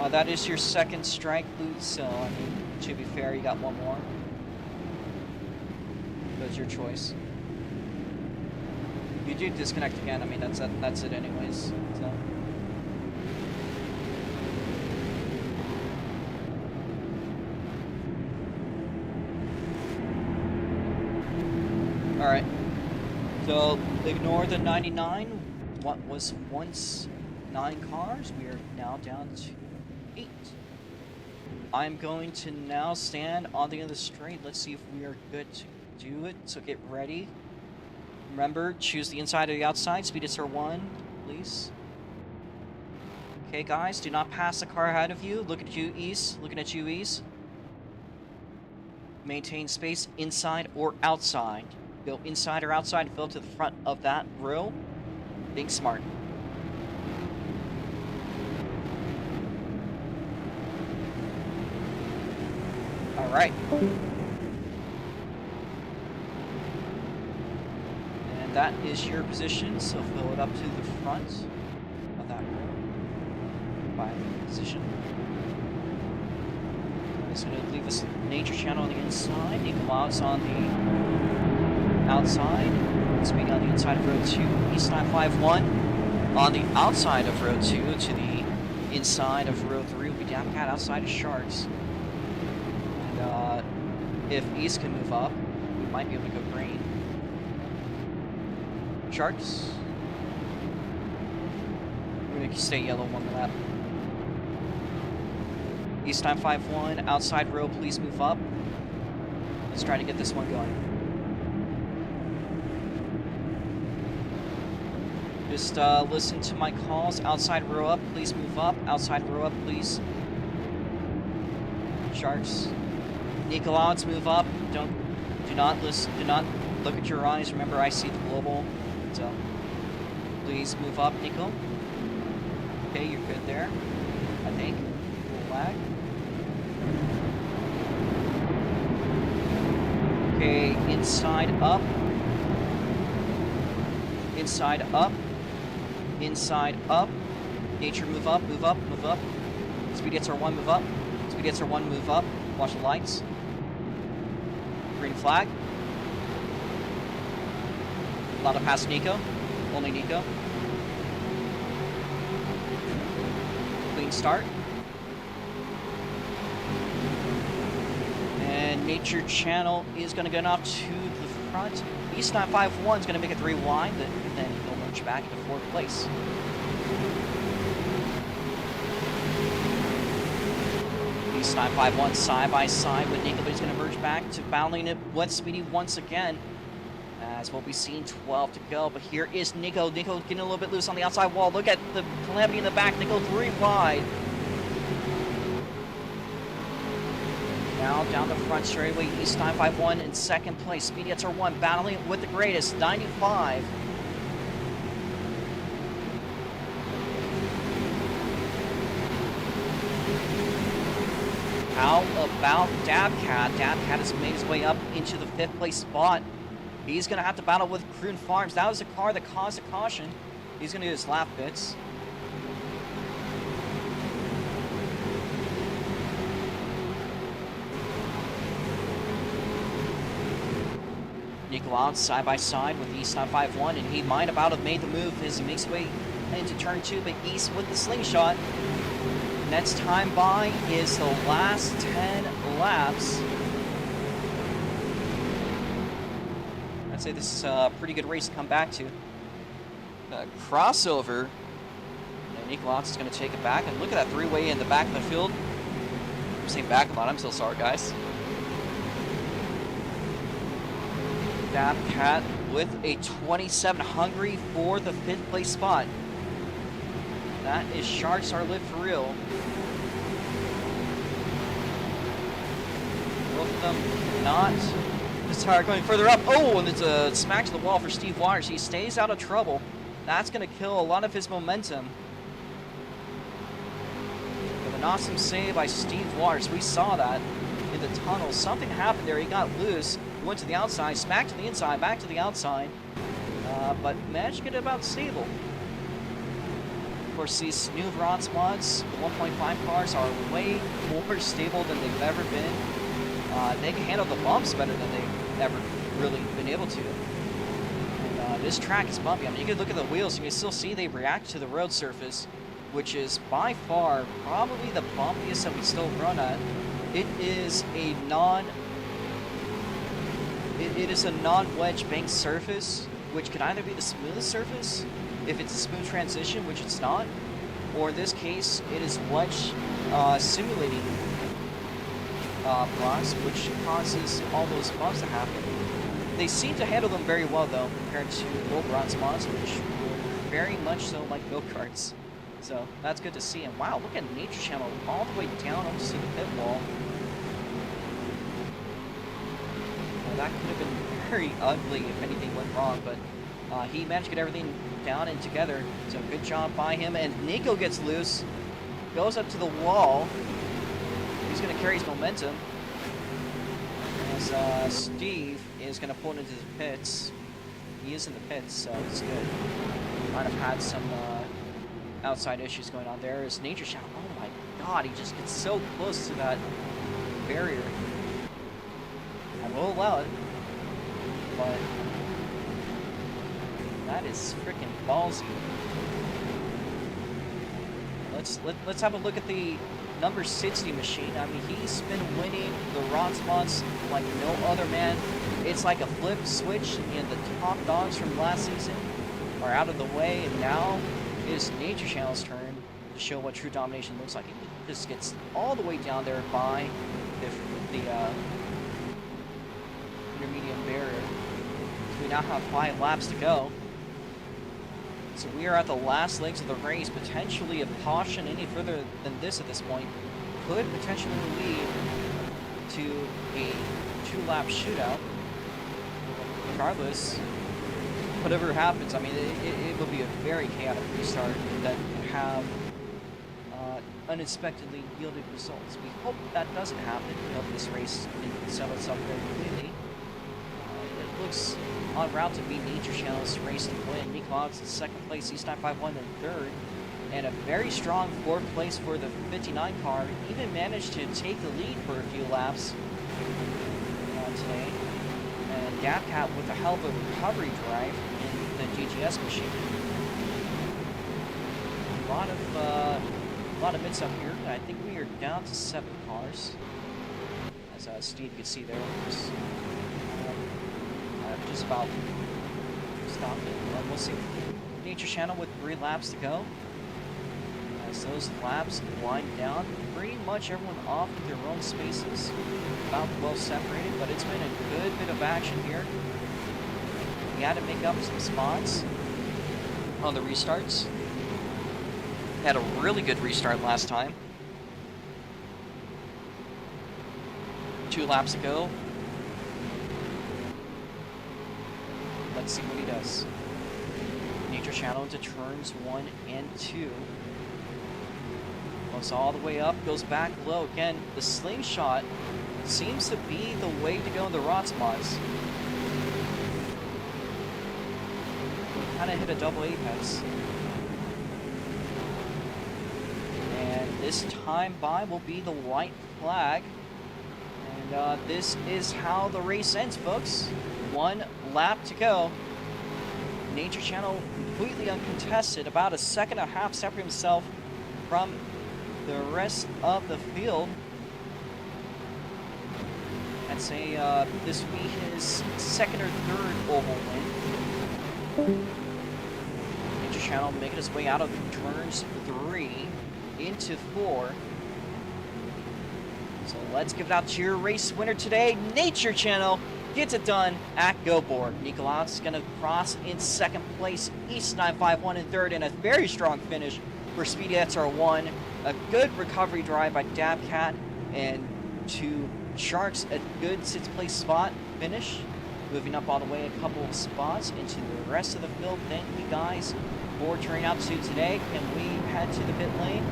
That is your second strike, Luke, so, I mean, to be fair, you got one more. That's your choice. You do disconnect again, I mean, that's it anyways, so. Alright, so ignore the 99, what was once 9 cars, we are now down to 8. I'm going to now stand on the end of the straight. Let's see if we are good to do it. So get ready. Remember, choose the inside or the outside. Speed is 1, please. Okay, guys, do not pass the car ahead of you. Look at you, East. Looking at you, East. Maintain space inside or outside. Go inside or outside and fill to the front of that row. Being smart. All right. And that is your position, so fill it up to the front of that row by position. It's going to leave us nature channel on the inside, Nico Outs on the outside, speeding on the inside of row 2, East 951 on the outside of row 2 to the inside of row 3 will be Dapcat outside of Sharks. If East can move up, we might be able to go green. Sharks. We're going to stay yellow one lap. East 951, outside row, please move up. Let's try to get this one going. Just listen to my calls. Outside row up, please move up. Outside row up, please. Sharks. Nicolauds, move up. Do not listen. Do not look at your eyes. Remember, I see the global. So, please move up, Nico. Okay, you're good there. I think. Flag. Okay, inside up. Inside up. Inside up. Nature, move up, move up, move up. Speed gets R1, move up. Speed gets R1, move up. Watch the lights. Green flag. Allowed to pass Nico. Only Nico. Clean start. And nature channel is going to get off to the front. East 951 is going to make it 3 wide, but then he'll merge back into 4th place. East 951 side by side with Nico, but he's going to merge back to battling it with Speedy once again. As we'll be seeing 12 to go, but here is Nico. Nico getting a little bit loose on the outside wall. Look at the Calamity in the back. Nico 3 wide. Now down the front straightaway, East 951 in 2nd place. Speedy at R1 battling with the greatest, 95. How about Dabcat? Dabcat has made his way up into the 5th place spot. He's going to have to battle with Croon Farms. That was the car that caused the caution. He's going to do his lap bits. Nico out side by side with East 951, and he might about have made the move as he makes his way into turn 2, but East with the slingshot. Next time by is the last 10 laps. I'd say this is a pretty good race to come back to. Crossover. And Nicolauds is going to take it back. And look at that 3-way in the back of the field. I'm saying back a lot. I'm so sorry, guys. Dabcat with a 27 hungry for the 5th place spot. That is Sharks Are Lit for real. Both of them not. This tire going further up. Oh, and it's a smack to the wall for Steve Waters. He stays out of trouble. that's going to kill a lot of his momentum. With an awesome save by Steve Waters. We saw that in the tunnel. Something happened there. He got loose. He went to the outside, smacked to the inside, back to the outside. But managed to get it about stable. Of course, these new ROX mods, the 1.5 cars, are way more stable than they've ever been. They can handle the bumps better than they've ever really been able to. And this track is bumpy. I mean, you can look at the wheels, you can still see they react to the road surface, which is by far probably the bumpiest that we still run at. It is a non-wedge bank surface, which could either be the smoothest surface, if it's a smooth transition, which it's not, or in this case, it is wedge simulating blocks, which causes all those bumps to happen. They seem to handle them very well, though, compared to old ROX mods, which were very much so like go-karts. So that's good to see. And wow, look at Nature Channel all the way down almost to the pit wall. Well, that could have been very ugly if anything went wrong, but he managed to get everything down and together. So good job by him. And Nico gets loose, goes up to the wall. He's going to carry his momentum as Steve is going to pull into the pits. He is in the pits, so it's good. Might have had some outside issues going on there. As Nature Channel, oh my god, he just gets so close to that barrier. I will allow it, but that is freaking ballsy. Let's have a look at the number 60 machine. I mean, he's been winning the ROX mods like no other man. It's like a flip switch, and the top dogs from last season are out of the way, and now it is Nature Channel's turn to show what true domination looks like. It just gets all the way down there by the intermediate barrier. So we now have 5 laps to go. So we are at the last legs of the race. Potentially, if caution any further than this at this point could potentially lead to a 2-lap shootout. Regardless, whatever happens, I mean, it will be a very chaotic restart that could have unexpectedly yielded results. We hope that doesn't happen. We hope this race can settle itself very cleanly. It looks en route to be Nature Channel's race to win. Nico Alex in 2nd place, C951 in 3rd, and a very strong 4th place for the 59 car. Even managed to take the lead for a few laps today. And Gapcat with a hell of a recovery drive in the GGS machine. A lot of mix up here. I think we are down to 7 cars, as Steve could see there. Just about stopped it. And we'll see. Nature Channel with 3 laps to go. As those laps wind down, pretty much everyone off with their own spaces. About well separated, but it's been a good bit of action here. We had to make up some spots on the restarts. Had a really good restart last time. 2 laps to go. Let's see what he does. Nature Channel into turns 1 and 2. Goes all the way up, goes back low. Again, the slingshot seems to be the way to go in the ROX mods. We kind of hit a double apex. And this time by will be the white flag. And this is how the race ends, folks. 1 lap to go. Nature Channel completely uncontested, about a 2.5 separate himself from the rest of the field. I'd say this will be his 2nd or 3rd oval win. Nature Channel making his way out of turns 3 into 4. So let's give it out to your race winner today, Nature Channel. Gets it done at Goteborg. Nico Alex is going to cross in 2nd place, C951 in 3rd, and a very strong finish for Speedy XR1. A good recovery drive by Dabcat, and to Sharks, a good 6th place spot finish. Moving up all the way a couple of spots into the rest of the field. Thank you guys Before turning out to today, can we head to the pit lane?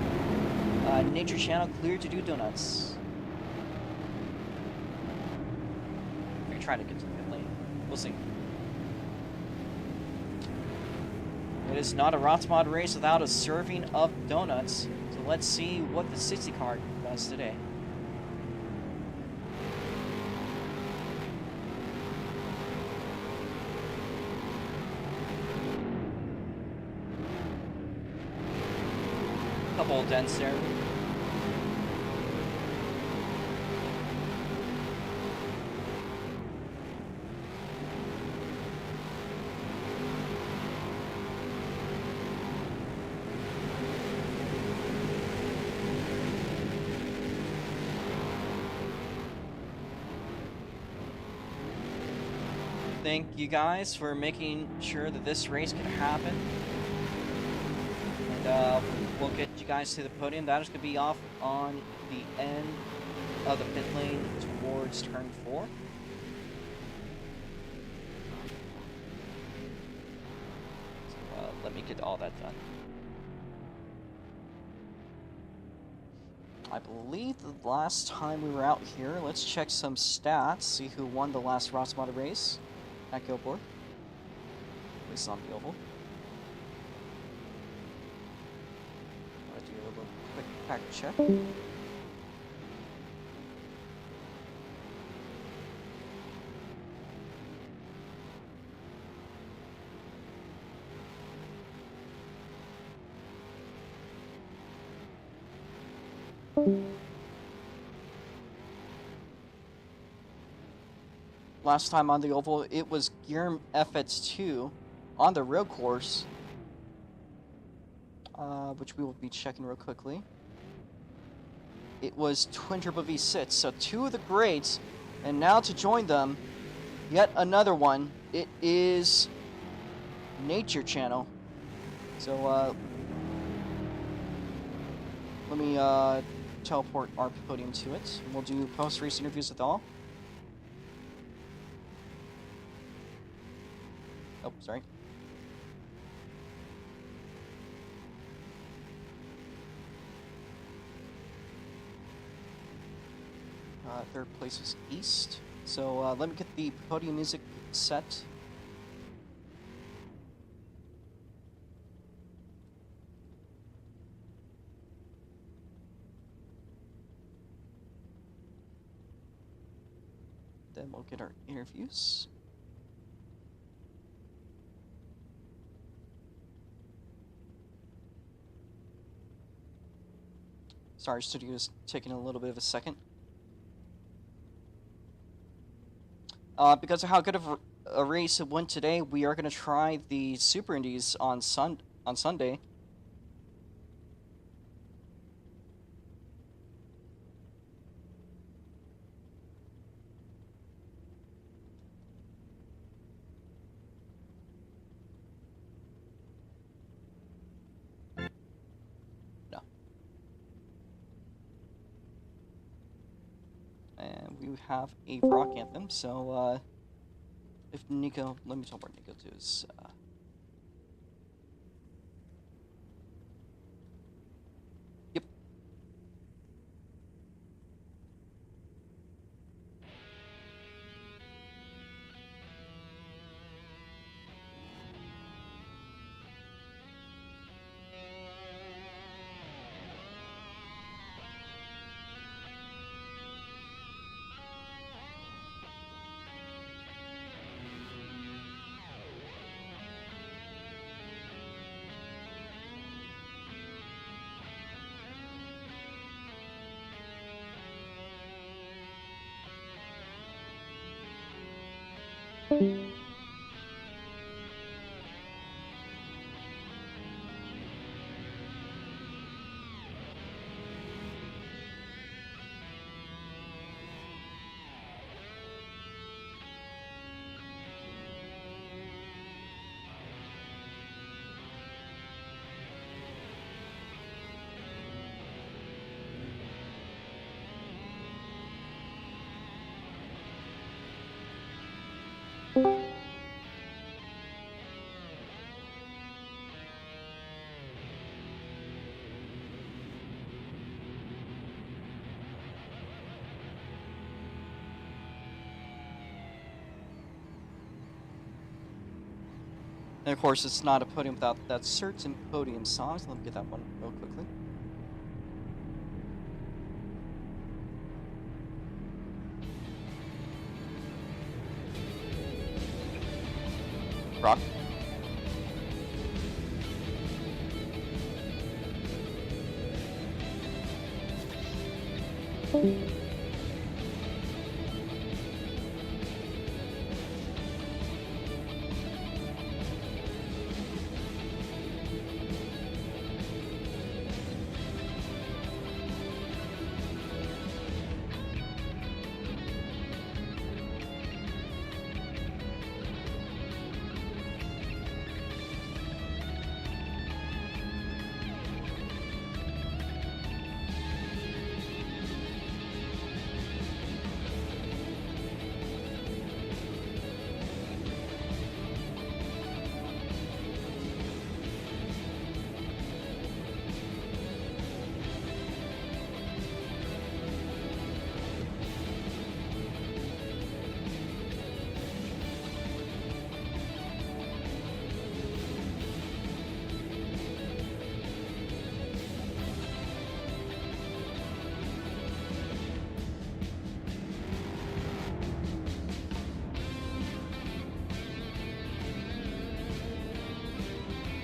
Nature Channel cleared to do donuts. We're trying to get to the pit lane. We'll see. It is not a ROX mod race without a serving of donuts. So let's see what the 60 car does today. Couple of dents there. Thank you guys for making sure that this race can happen. And we'll get you guys to the podium. That is going to be off on the end of the pit lane towards turn 4. So, let me get all that done. I believe the last time we were out here, let's check some stats, see who won the last ROX modded race at Goteborg. At least on the oval. Do a little quick fact check. Last time on the oval, it was Gear FX2 on the road course, which we will be checking real quickly. It was Twin Turbo V6, so 2 of the greats, and now to join them, yet another one. It is Nature Channel. So let me teleport our podium to it. We'll do post-race interviews with all. Oh, sorry. Third place is East. So let me get the podium music set. Then we'll get our interviews. Sorry, studio is taking a little bit of a second. Because of how good of a race it went today, we are going to try the Super Indies on Sunday. No. And we have a rock anthem, so if Nico, let me tell what Nico does. Yep. And of course, it's not a podium without that certain podium song, so let me get that one real quickly. Rock.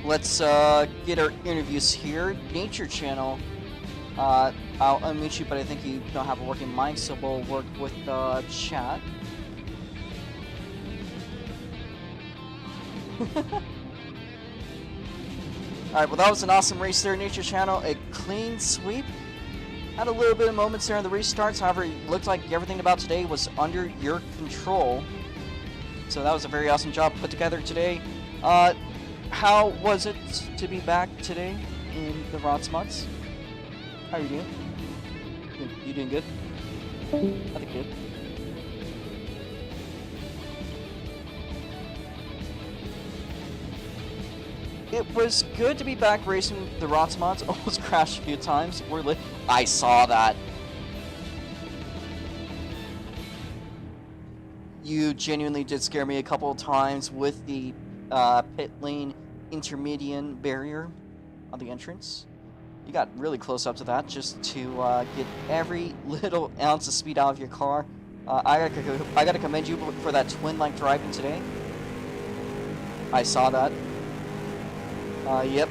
Let's get our interviews here. Nature Channel. I'll unmute you, but I think you don't have a working mic, so we'll work with chat. Alright, well that was an awesome race there, Nature Channel. A clean sweep. Had a little bit of moments there in the restarts, however, it looked like everything about today was under your control. So that was a very awesome job put together today. How was it to be back today in the ROX mods? How are you doing? You doing good? I think good. It was good to be back racing the ROX mods. Almost crashed a few times. We're lit. I saw that. You genuinely did scare me a couple of times with the pit lane intermediate barrier on the entrance. You got really close up to that just to get every little ounce of speed out of your car. I gotta commend you for that twin-like driving today. I saw that. Yep.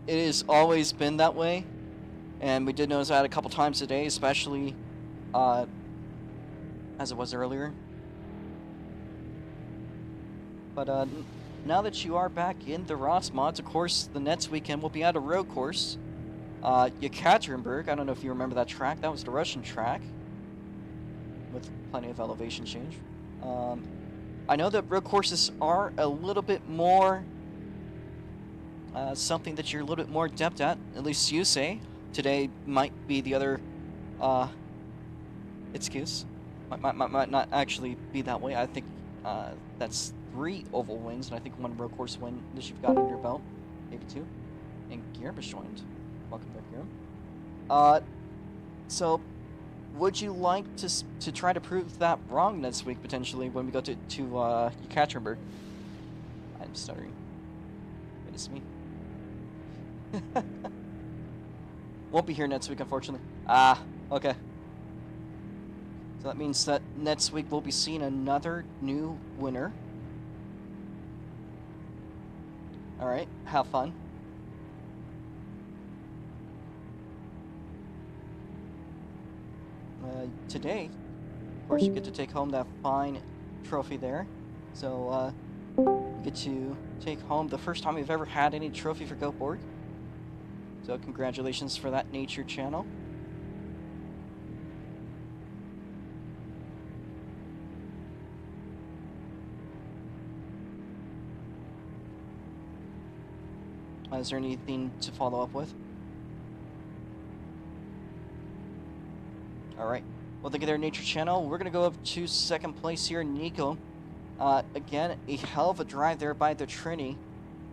It has always been that way, and we did notice that a couple times today, especially as it was earlier. But now that you are back in the ROX mods, of course, the next weekend will be at a road course. Yekaterinburg, I don't know if you remember that track. That was the Russian track with plenty of elevation change. I know that road courses are a little bit more something that you're a little bit more adept at least you say. Today might be the other excuse. Might not actually be that way. I think that's 3 oval wins, and I think 1 road course win that you've got under your belt, maybe 2. And Guillermo joined. Welcome back, Guillermo. So, would you like to try to prove that wrong next week potentially when we go to Yekaterinburg? I'm stuttering. It is me. Won't be here next week, unfortunately. Okay. So that means that next week we'll be seeing another new winner. Alright, have fun. Today, of course, you get to take home that fine trophy there. So, you get to take home the first time we've ever had any trophy for Goteborg. So, congratulations for that, Nature Channel. Is there anything to follow up with? Alright. Well, thank you there, Nature Channel. We're going to go up to second place here, Nico. Again, a hell of a drive there by the Trini.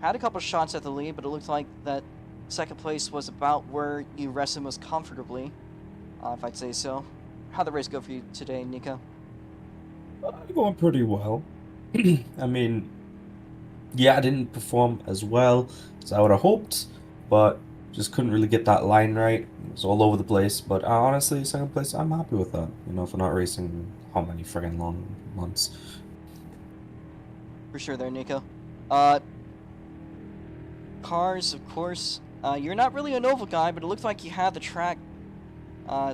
Had a couple shots at the lead, but it looked like that second place was about where you rested most comfortably, if I'd say so. How'd the race go for you today, Nico? Going pretty well. I mean, Yeah, I didn't perform as well as I would have hoped, but just couldn't really get that line right. It was all over the place, but honestly, second place, I'm happy with that. You know, for not racing how many friggin' long months. For sure there, Nico. Uh, Cars, of course. You're not really a Nova guy, but it looked like you had the track uh,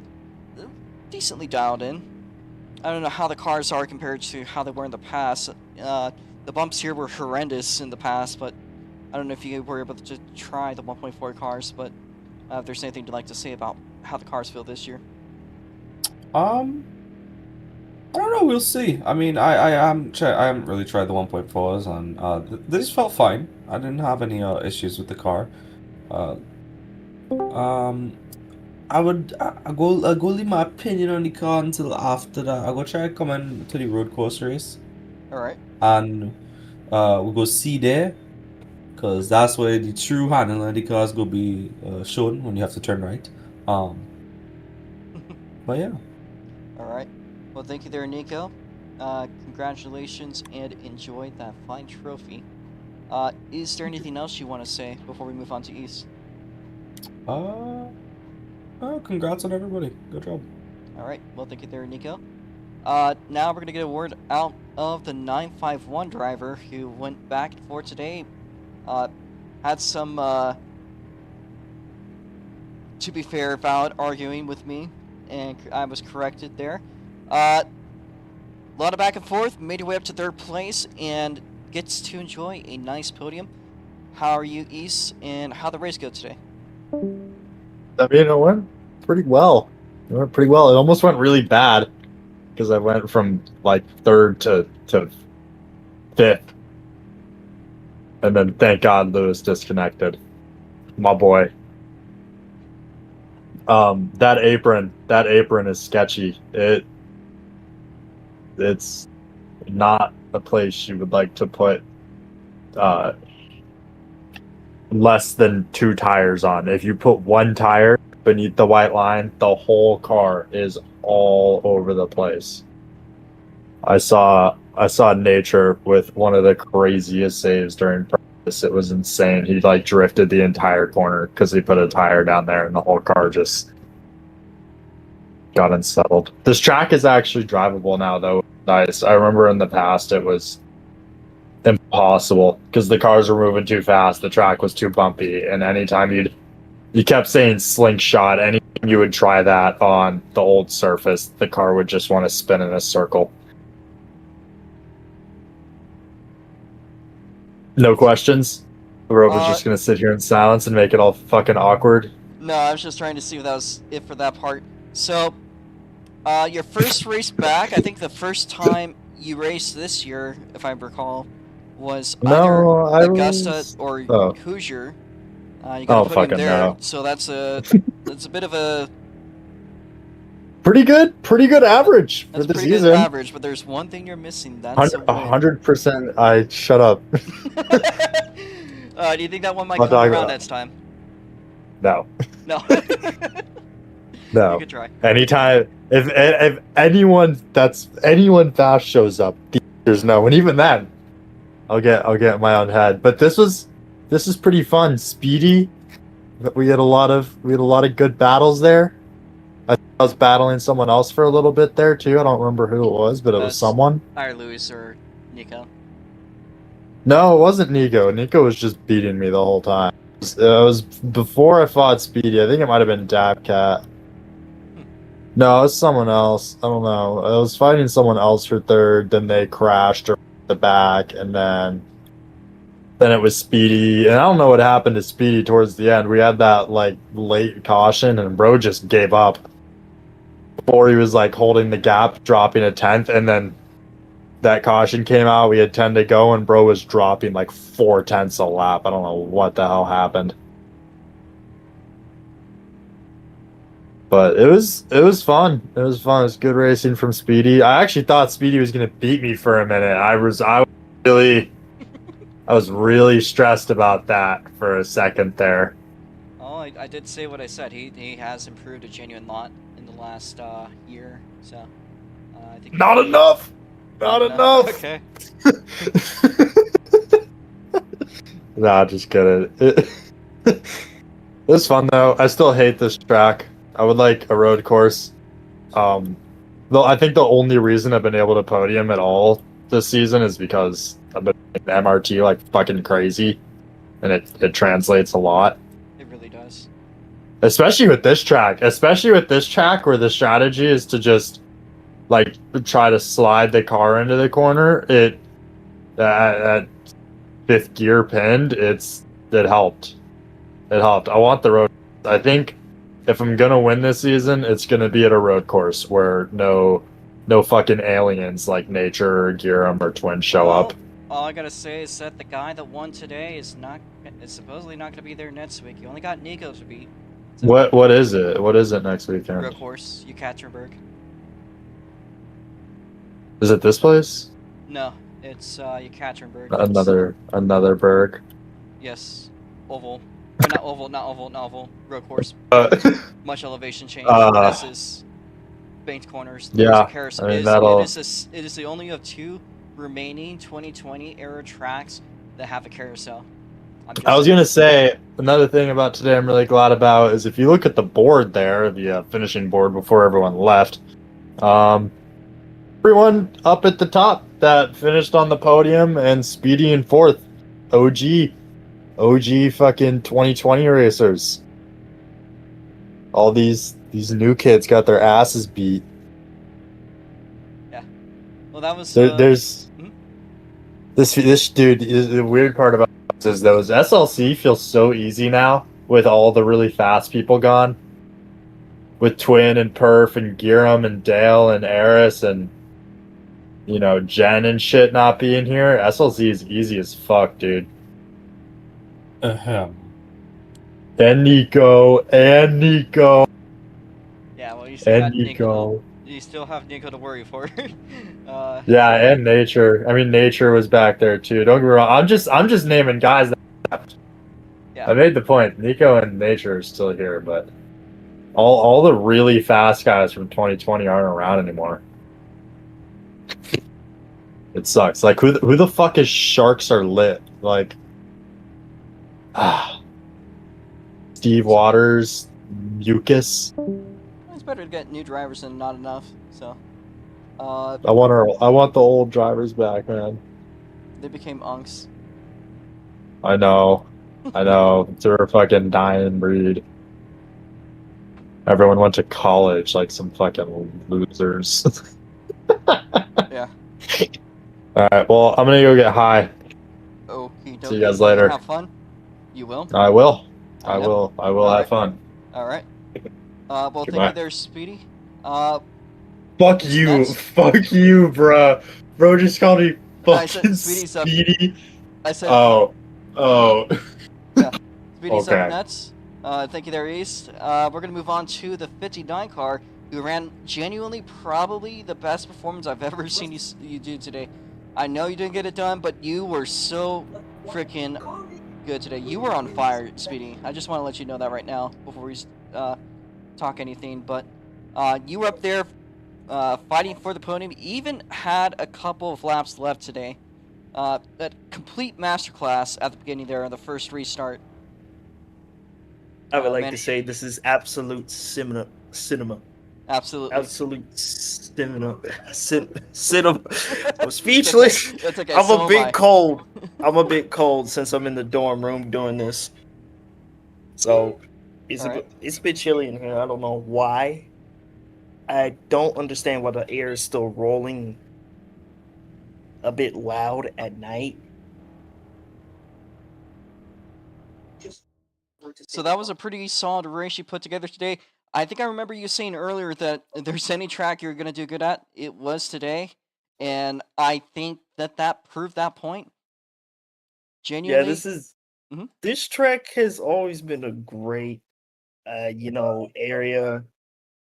decently dialed in. I don't know how the cars are compared to how they were in the past. The bumps here were horrendous in the past, but I don't know if you were able to try the 1.4 cars, but if there's anything you'd like to say about how the cars feel this year. Um, I don't know. We'll see. I mean, I haven't really tried the 1.4s, and this felt fine. I didn't have any issues with the car. Uh, um, I go leave my opinion on the car until after that. I go try come in to the road course race, All right. and we'll go see there, cause that's where the true handling of the car is gonna be shown when you have to turn right. Um, but yeah. All right. Well, thank you there, Nico. Congratulations and enjoy that fine trophy. Is there anything else you want to say before we move on to East? Congrats on everybody. Good job. All right. Well, thank you there, Nico. Now we're going to get a word out of the 951 driver who went back and forth today. Had some, to be fair, valid arguing with me, and I was corrected there. A lot of back and forth, made your way up to third place, and gets to enjoy a nice podium. How are you, East, and how'd the race go today? I mean, it went pretty well. It went pretty well. It almost went really bad because I went from like third to fifth, and then thank God Lewis disconnected. My boy. That apron is sketchy. It's not a place you would like to put less than 2 tires on. If you put 1 tire beneath the white line, the whole car is all over the place. I saw Nature with one of the craziest saves during practice. It was insane. He like drifted the entire corner because he put a tire down there, and the whole car just got unsettled. This track is actually drivable now, though. Nice. I remember in the past it was impossible because the cars were moving too fast. The track was too bumpy, and anytime you kept saying slingshot, anytime you would try that on the old surface, the car would just want to spin in a circle. No questions? Rover's just gonna sit here in silence and make it all fucking awkward. No, I was just trying to see if that was it for that part. So, your first race back, I think the first time you raced this year, if I recall, was either Augusta or Hoosier. You got to put him there, so that's a bit of a pretty good average for the season. Good average, but there's one thing you're missing. That's 100%. I shut up. Do you think that one might come around next time? No. No. No. You could try. Anytime, if anyone fast shows up, there's no, and even then, I'll get my own head. But this is pretty fun. Speedy. We had a lot of good battles there. I was battling someone else for a little bit there too. I don't remember who it was, but it was someone. Either Lewis or Nico. No, it wasn't Nico. Nico was just beating me the whole time. It was before I fought Speedy. I think it might have been Dabcat. No, it was someone else. I don't know. I was fighting someone else for third, then they crashed or the back, and then it was Speedy. And I don't know what happened to Speedy towards the end. We had that like late caution, and bro just gave up. Before he was like holding the gap, dropping a 10th, and then that caution came out. We had 10 to go, and bro was dropping like 4/10 a lap. I don't know what the hell happened. But it was fun. It was fun. It was good racing from Speedy. I actually thought Speedy was gonna beat me for a minute. I was really stressed about that for a second there. Oh, I did say what I said. He has improved a genuine lot in the last year. So I think not enough. Not enough. Okay. Nah, just kidding. It was fun though. I still hate this track. I would like a road course. Though I think the only reason I've been able to podium at all this season is because I've been playing MRT like fucking crazy, and it translates a lot. It really does. Especially with this track. Especially with this track where the strategy is to just like try to slide the car into the corner. It that fifth gear pinned. It helped. It helped. I want the road. I think if I'm gonna win this season, it's gonna be at a road course where no fucking aliens like Nature or Giram or Twin show up. All I gotta say is that the guy that won today is supposedly not gonna be there next week. You only got Nico to beat. So What is it? What is it next weekend? road course, Yekaterinburg. Is it this place? No, it's Yekaterinburg. Another berg. Yes, oval. Or not oval. Road course. Much elevation change. This is banked corners. Yeah, Carousel. I mean, It is the only of 2 remaining 2020 era tracks that have a carousel. I was gonna say another thing about today. I'm really glad about is if you look at the board there, the finishing board before everyone left. Everyone up at the top that finished on the podium and Speedy in 4th. OG fucking 2020 racers. All these new kids got their asses beat. Yeah. Well, that was there's this dude is the weird part about this is those SLC feels so easy now with all the really fast people gone. With Twin and Perf and Giram and Dale and Eris and Jen and shit not being here. SLC is easy as fuck, dude. Ahem. And Nico. Yeah, well, you still got Nico. You still have Nico to worry for. Yeah, and Nature. I mean, Nature was back there too. Don't get me wrong. I'm just naming guys that left. Yeah. I made the point. Nico and Nature are still here, but all the really fast guys from 2020 aren't around anymore. It sucks. Like who the fuck is Sharks Are Lit? Like Steve Waters, Mucus. It's better to get new drivers than not enough. So, I want the old drivers back, man. They became unks. I know. They're a fucking dying breed. Everyone went to college like some fucking losers. Yeah. All right. Well, I'm gonna go get high. Okay. See you guys later. Have fun. You will. I will. I will have fun. All right. Well, Goodbye. thank you there, Speedy. Fuck you. Fuck you, bruh. Bro just called me fucking Speedy. I said. Oh. Yeah. Speedy's Okay. up next. Thank you there, East. We're gonna move on to the 59 car, who ran genuinely probably the best performance I've ever seen you do today. I know you didn't get it done, but you were so freaking good today. You were on fire, Speedy. I just want to let you know that right now before we talk anything. But you were up there fighting for the podium. Even had a couple of laps left today. That complete masterclass at the beginning there on the first restart. I would like to say this is absolute cinema. Absolutely. Absolute cinema. Cinema. I'm speechless. That's okay. I'm a bit cold. I'm a bit cold since I'm in the dorm room doing this. So it's a bit chilly in here. I don't know why. I don't understand why the air is still rolling a bit loud at night. So that was a pretty solid race you put together today. I think I remember you saying earlier that if there's any track you're going to do good at, it was today. And I think that proved that point. Genuinely. Yeah, this track has always been a great, area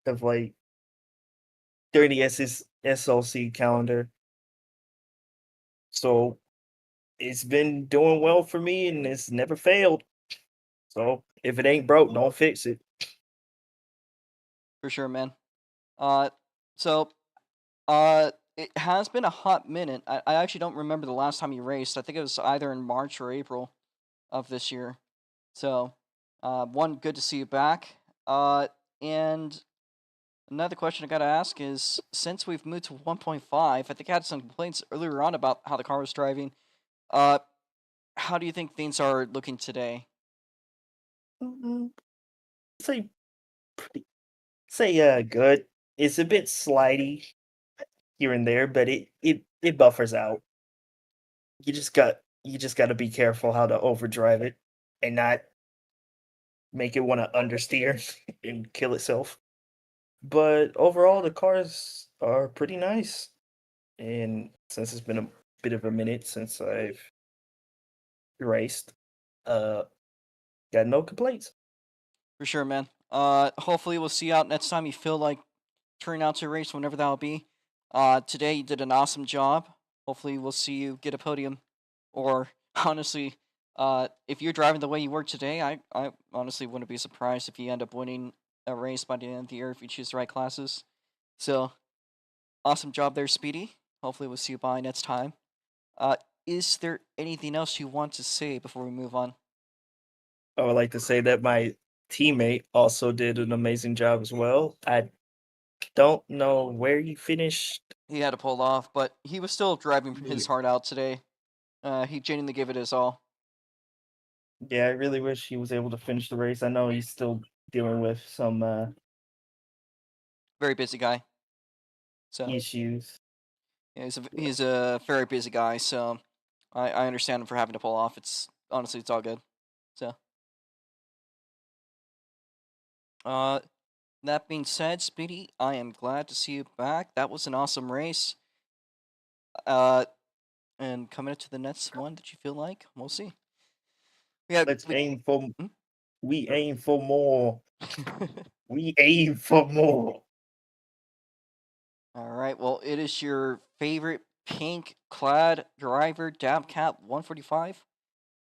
of like during the SLC calendar. So it's been doing well for me and it's never failed. So if it ain't broke, don't fix it. For sure, man. It has been a hot minute. I actually don't remember the last time you raced. I think it was either in March or April. of this year. So, one, good to see you back. And another question I gotta ask is, since we've moved to 1.5, I think I had some complaints earlier on about how the car was driving. Uh, how do you think things are looking today? Say pretty, good. It's a bit slidey here and there, but it buffers out. You just got to be careful how to overdrive it and not make it want to understeer and kill itself. But overall, the cars are pretty nice. And since it's been a bit of a minute since I've raced, uh, got no complaints. For sure, man. Hopefully we'll see you out next time you feel like turning out to a race, whenever that'll be. Today you did an awesome job. Hopefully we'll see you get a podium. Or honestly, if you're driving the way you were today, I honestly wouldn't be surprised if you end up winning a race by the end of the year if you choose the right classes. So, awesome job there, Speedy. Hopefully we'll see you by next time. Uh, is there anything else you want to say before we move on? I would like to say that my teammate also did an amazing job as well. I don't know where he finished. He had to pull off, but he was still driving his heart out today. He genuinely gave it his all. Yeah, I really wish he was able to finish the race. I know he's still dealing with some Very busy guy. So issues. yeah, he's a very busy guy. So I understand him for having to pull off. It's honestly it's all good. So that being said, Speedy, I am glad to see you back. That was an awesome race. And coming into the next one that you feel like, we'll see. Yeah, Let's aim for. Hmm? We aim for more. We aim for more. All right. Well, it is your favorite pink-clad driver, Dabcat 145.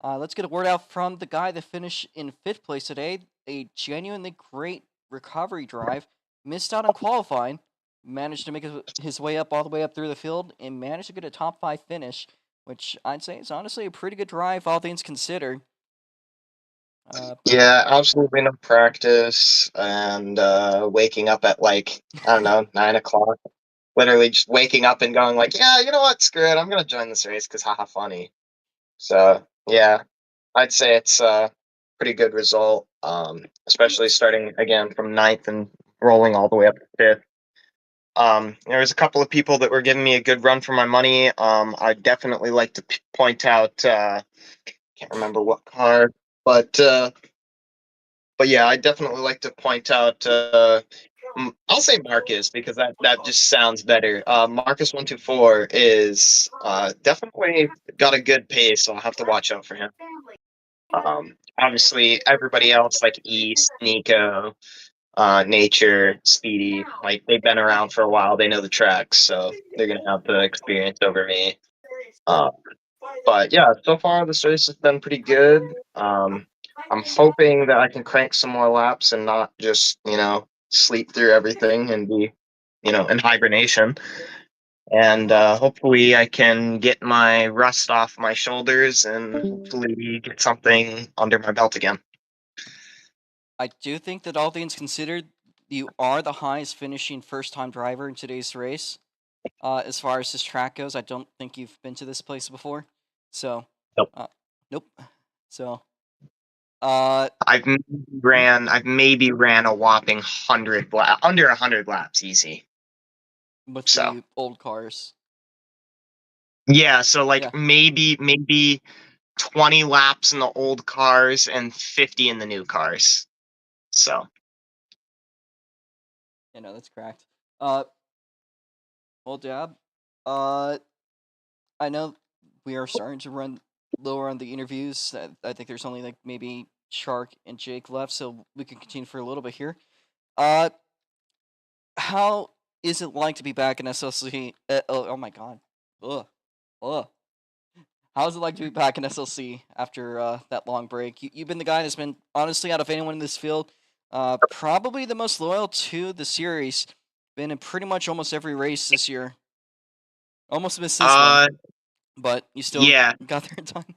Let's get a word out from the guy that finished in 5th place today. A genuinely great recovery drive. Missed out on qualifying. Managed to make his way up all the way up through the field and managed to get a top 5 finish, which I'd say is honestly a pretty good drive, all things considered. Yeah, absolutely no practice, and waking up at like, I don't know, 9 o'clock. Literally just waking up and going like, yeah, you know what, screw it, I'm gonna join this race because haha funny. So yeah, I'd say it's a pretty good result. Especially starting again from ninth and rolling all the way up to fifth. There was a couple of people that were giving me a good run for my money. I'd definitely like to point out, can't remember what car, but yeah, I definitely like to point out. I'll say Marcus because that just sounds better. Marcus 124 is definitely got a good pace, so I'll have to watch out for him. Obviously, everybody else like East, Nico, Nature, Speedy, like they've been around for a while. They know the tracks, so they're gonna have the experience over me. But yeah, so far this race has been pretty good. I'm hoping that I can crank some more laps and not just, sleep through everything and be, in hibernation. And hopefully I can get my rust off my shoulders and hopefully get something under my belt again. I do think that all things considered, you are the highest finishing first-time driver in today's race. As far as this track goes, I don't think you've been to this place before. So, Nope. Nope. So, I've maybe ran a whopping under 100 laps easy. with So. the old cars. Yeah, so like Yeah. maybe 20 laps in the old cars and 50 in the new cars. So. Yeah, no, that's correct. Well, Dab, I know we are starting to run lower on the interviews. I think there's only like maybe Shark and Jake left, so we can continue for a little bit here. How is it like to be back in SLC? Oh my god. Ugh. Ugh. How's it like to be back in SLC after that long break? You've been the guy that's been, honestly, out of anyone in this field, probably the most loyal to the series. Been in pretty much almost every race this year. Almost missed this one, but you still Yeah. got there in time.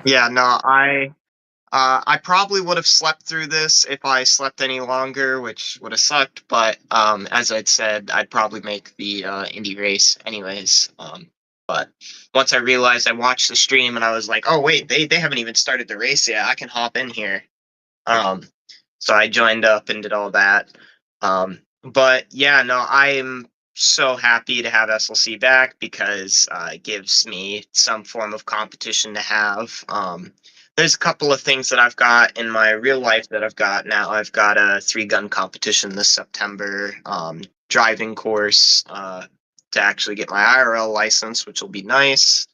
Yeah, no, I probably would have slept through this if I slept any longer, which would have sucked. But as I'd said, I'd probably make the Indy race anyways. But once I realized, I watched the stream and I was like, oh wait, they haven't even started the race yet. I can hop in here. Um, so I joined up and did all that. But yeah, no, I'm so happy to have SLC back because it gives me some form of competition to have. There's a couple of things that I've got in my real life that I've got now. I've got a 3-gun competition this September, driving course to actually get my IRL license, which will be nice.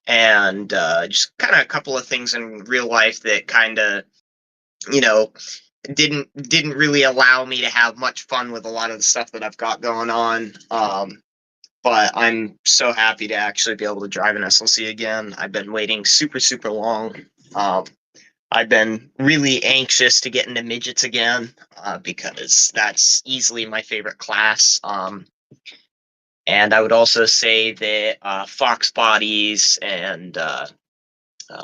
And just kind of a couple of things in real life that kind of, you know, didn't really allow me to have much fun with a lot of the stuff that I've got going on. But I'm so happy to actually be able to drive an SLC again. I've been waiting super long. Um, I've been really anxious to get into midgets again because that's easily my favorite class. And I would also say that Fox bodies and there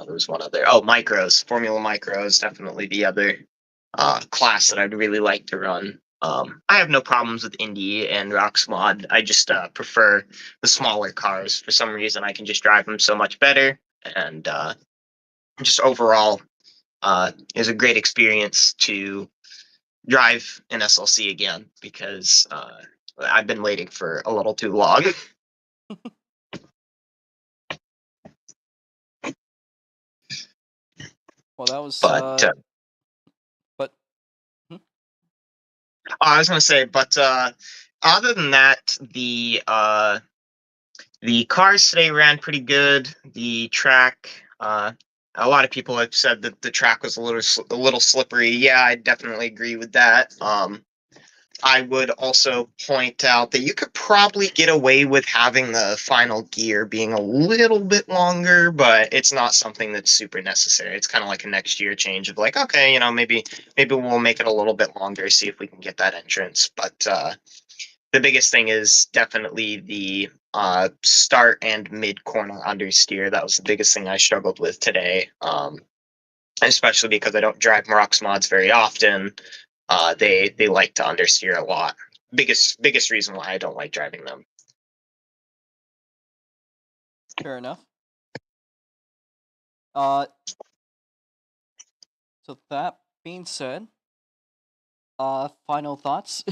was one other. Oh, micros, Formula Micros, definitely the other class that I'd really like to run. I have no problems with Indy and ROX mod. I just prefer the smaller cars. For some reason, I can just drive them so much better, and just overall, is a great experience to drive an SLC again because I've been waiting for a little too long. Well, that was. But But hmm? I was gonna say, but other than that, the cars today ran pretty good. The track, a lot of people have said that the track was a little slippery. Yeah, I definitely agree with that. I would also point out that you could probably get away with having the final gear being a little bit longer, but it's not something that's super necessary. It's kind of like a next year change of like, okay, maybe we'll make it a little bit longer, see if we can get that entrance. But the biggest thing is definitely the start and mid corner understeer. That was the biggest thing I struggled with today. Especially because I don't drive ROX mods very often. They like to understeer a lot. Biggest reason why I don't like driving them. Fair enough. So that being said, final thoughts.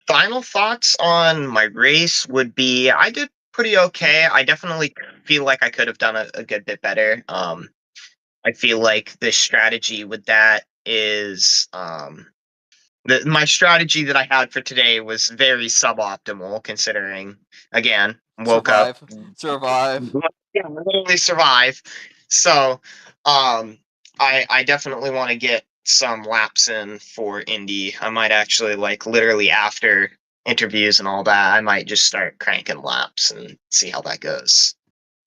Final thoughts on my race would be I did pretty okay. I definitely feel like I could have done a good bit better. I feel like the strategy with that is my strategy that I had for today was very suboptimal considering again woke up Survive. yeah, literally survive. So I definitely want to get some laps in for Indy. I might actually like literally after interviews and all that, I might just start cranking laps and see how that goes.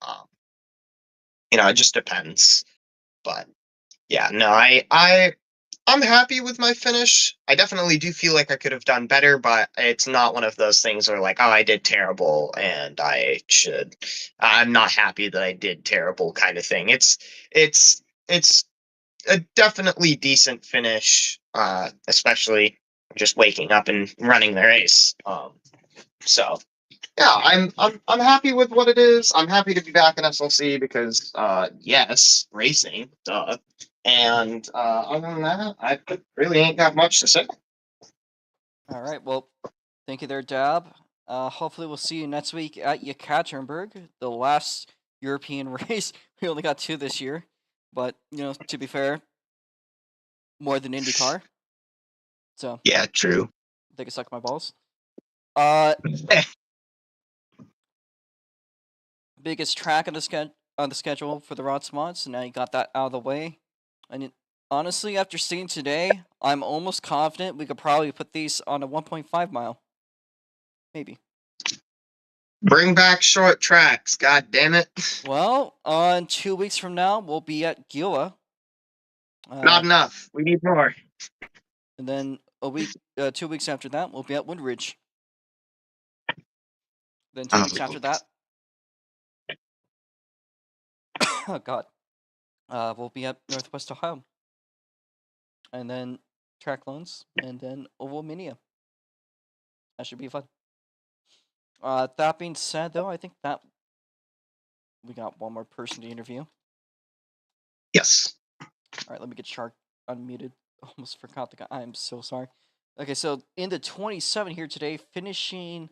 Um, it just depends. But yeah, no, I'm happy with my finish. I definitely do feel like I could have done better, but it's not one of those things where like, oh, I did terrible and I'm not happy that I did terrible kind of thing. It's a definitely decent finish, especially just waking up and running the race. So yeah, I'm happy with what it is. I'm happy to be back in SLC because yes, racing, duh. And other than that, I really ain't got much to say. All right. Well, thank you there, Dab. Hopefully we'll see you next week at Yekaterinburg, the last European race. We only got 2 this year, but to be fair, more than IndyCar. So Yeah, true. they can suck my balls. Biggest track on the schedule for the ROTS mods. So now you got that out of the way. And honestly, after seeing today, I'm almost confident we could probably put these on a 1.5 mile. Maybe. Bring back short tracks, god damn it. Well, on 2 weeks from now, we'll be at Gila. Not enough. We need more. And then 2 weeks after that, we'll be at Woodridge. Then 2 weeks after that, oh God, we'll be at Northwest Ohio, and then track loans, and then Oval Minia. That should be fun. That being said, though, I think that we got one more person to interview. Yes. All right, let me get Shark unmuted. Almost forgot the guy. I am so sorry. Okay, so in the 27 here today, finishing.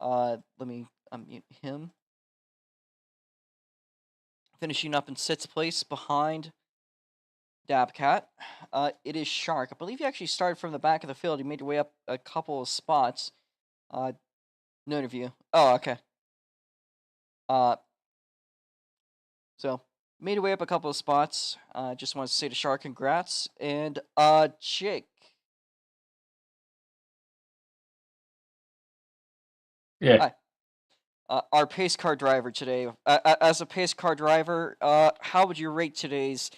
Let me unmute him. Finishing up in 6th place behind Dabcat. It is Shark. I believe he actually started from the back of the field. He made your way up a couple of spots. No interview. Oh, okay. So made your way up a couple of spots. Just want to say to Shark, congrats. And Jake. Yeah. Hi. Our pace car driver today. As a pace car driver, how would you rate today's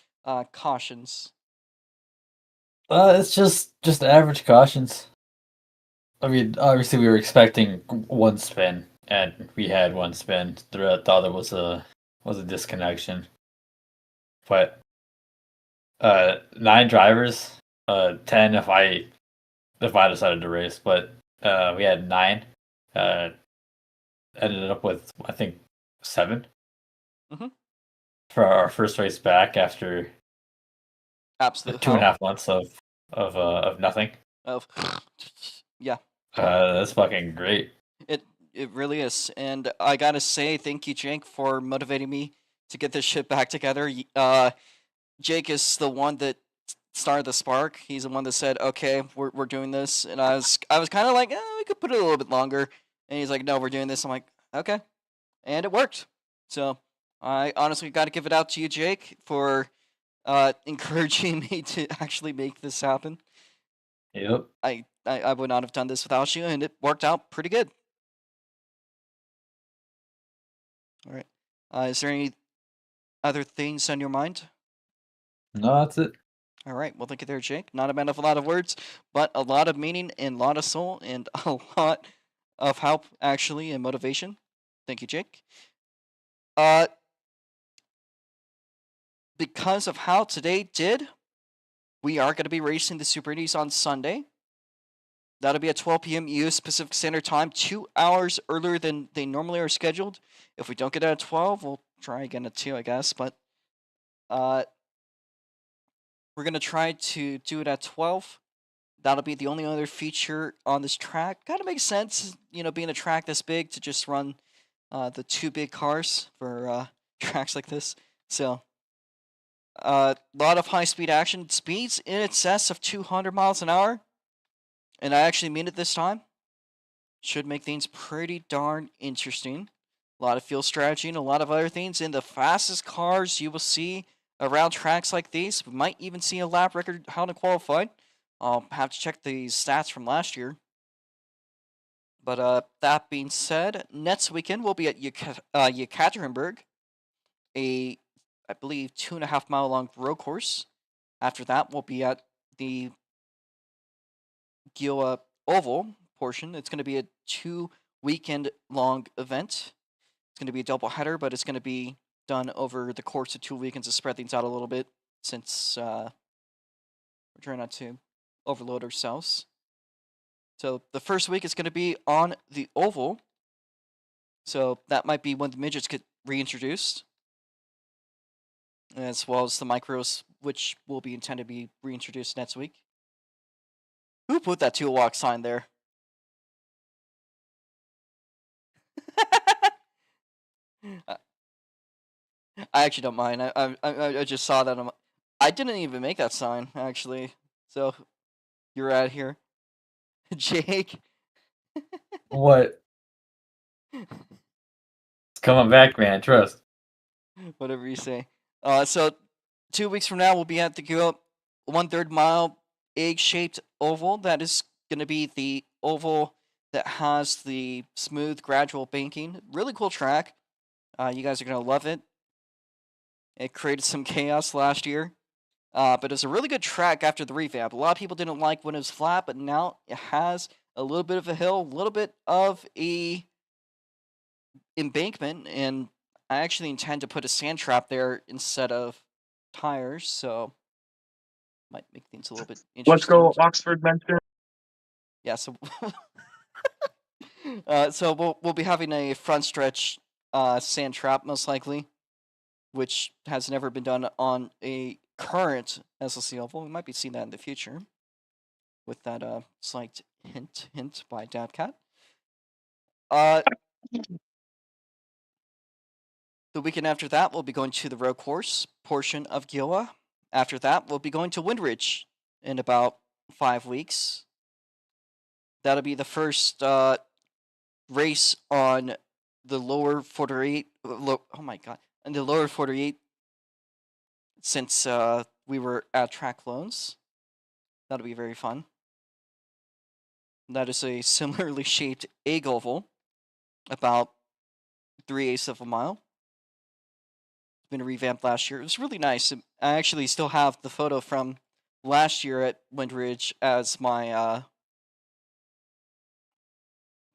cautions? It's just average cautions. I mean, obviously we were expecting one spin, and we had one spin. I thought it was a disconnection. But 9 drivers, 10 if I decided to race, but we had 9. Ended up with I think 7 for our first race back after Absolute 2.5 months of nothing. Yeah. That's fucking great. It really is, and I gotta say thank you, Jake, for motivating me to get this shit back together. Jake is the one that started the spark. He's the one that said, "Okay, we're doing this," and I was kind of like, we could put it a little bit longer, and he's like, "No, we're doing this." I'm like, "Okay," and it worked. So I honestly got to give it out to you, Jake, for encouraging me to actually make this happen. Yep. I would not have done this without you, and it worked out pretty good. All right. Is there any other things on your mind? No, that's it. All right. Well, thank you there, Jake. Not a man of a lot of words, but a lot of meaning and a lot of soul and a lot of help, actually, and motivation. Thank you, Jake. Because of how today did, we are going to be racing the Super Indies on Sunday. That'll be at 12 p.m. US Pacific Standard Time, 2 hours earlier than they normally are scheduled. If we don't get it at 12, we'll try again at 2, I guess. But we're going to try to do it at 12. That'll be the only other feature on this track. Kind of makes sense, being a track this big to just run the 2 big cars for tracks like this. So, a lot of high-speed action. Speeds in excess of 200 miles an hour. And I actually mean it this time. Should make things pretty darn interesting. A lot of fuel strategy and a lot of other things. And the fastest cars you will see around tracks like these. We might even see a lap record how to qualify. I'll have to check the stats from last year. But that being said, next weekend we'll be at Yekaterinburg, I believe 2.5 mile long road course. After that, we'll be at the Gila Oval portion. It's going to be a 2-weekend long event. It's going to be a double header, but it's going to be done over the course of 2 weekends to spread things out a little bit, since we're trying not to overload ourselves. So the first week is going to be on the oval. So that might be when the midgets get reintroduced, as well as the micros, which will be intended to be reintroduced next week. Who put that 2 walk sign there? I actually don't mind. I just saw that. I didn't even make that sign, actually. So you're out here, Jake. What? It's coming back, man. Trust. Whatever you say. So 2 weeks from now, we'll be at the 1/3 mile egg-shaped oval. That is going to be the oval that has the smooth, gradual banking. Really cool track. You guys are going to love it. It created some chaos last year. But it's a really good track after the revamp. A lot of people didn't like when it was flat, but now it has a little bit of a hill, a little bit of a embankment, and I actually intend to put a sand trap there instead of tires, so might make things a little bit interesting. Let's go Oxford mention. Yeah, so so we'll be having a front stretch sand trap most likely, which has never been done on a current SLC oval. We might be seeing that in the future with that slight hint by Dabcat. The weekend after that, we'll be going to the road course portion of Gila. After that, we'll be going to Windridge in about 5 weeks. That'll be the first race on the lower 48. Oh my god, on the lower 48 since we were at Track Loans. That'll be very fun. That is a similarly shaped egg oval, about 3/8 of a mile. It's been revamped last year. It was really nice. I actually still have the photo from last year at Windridge as my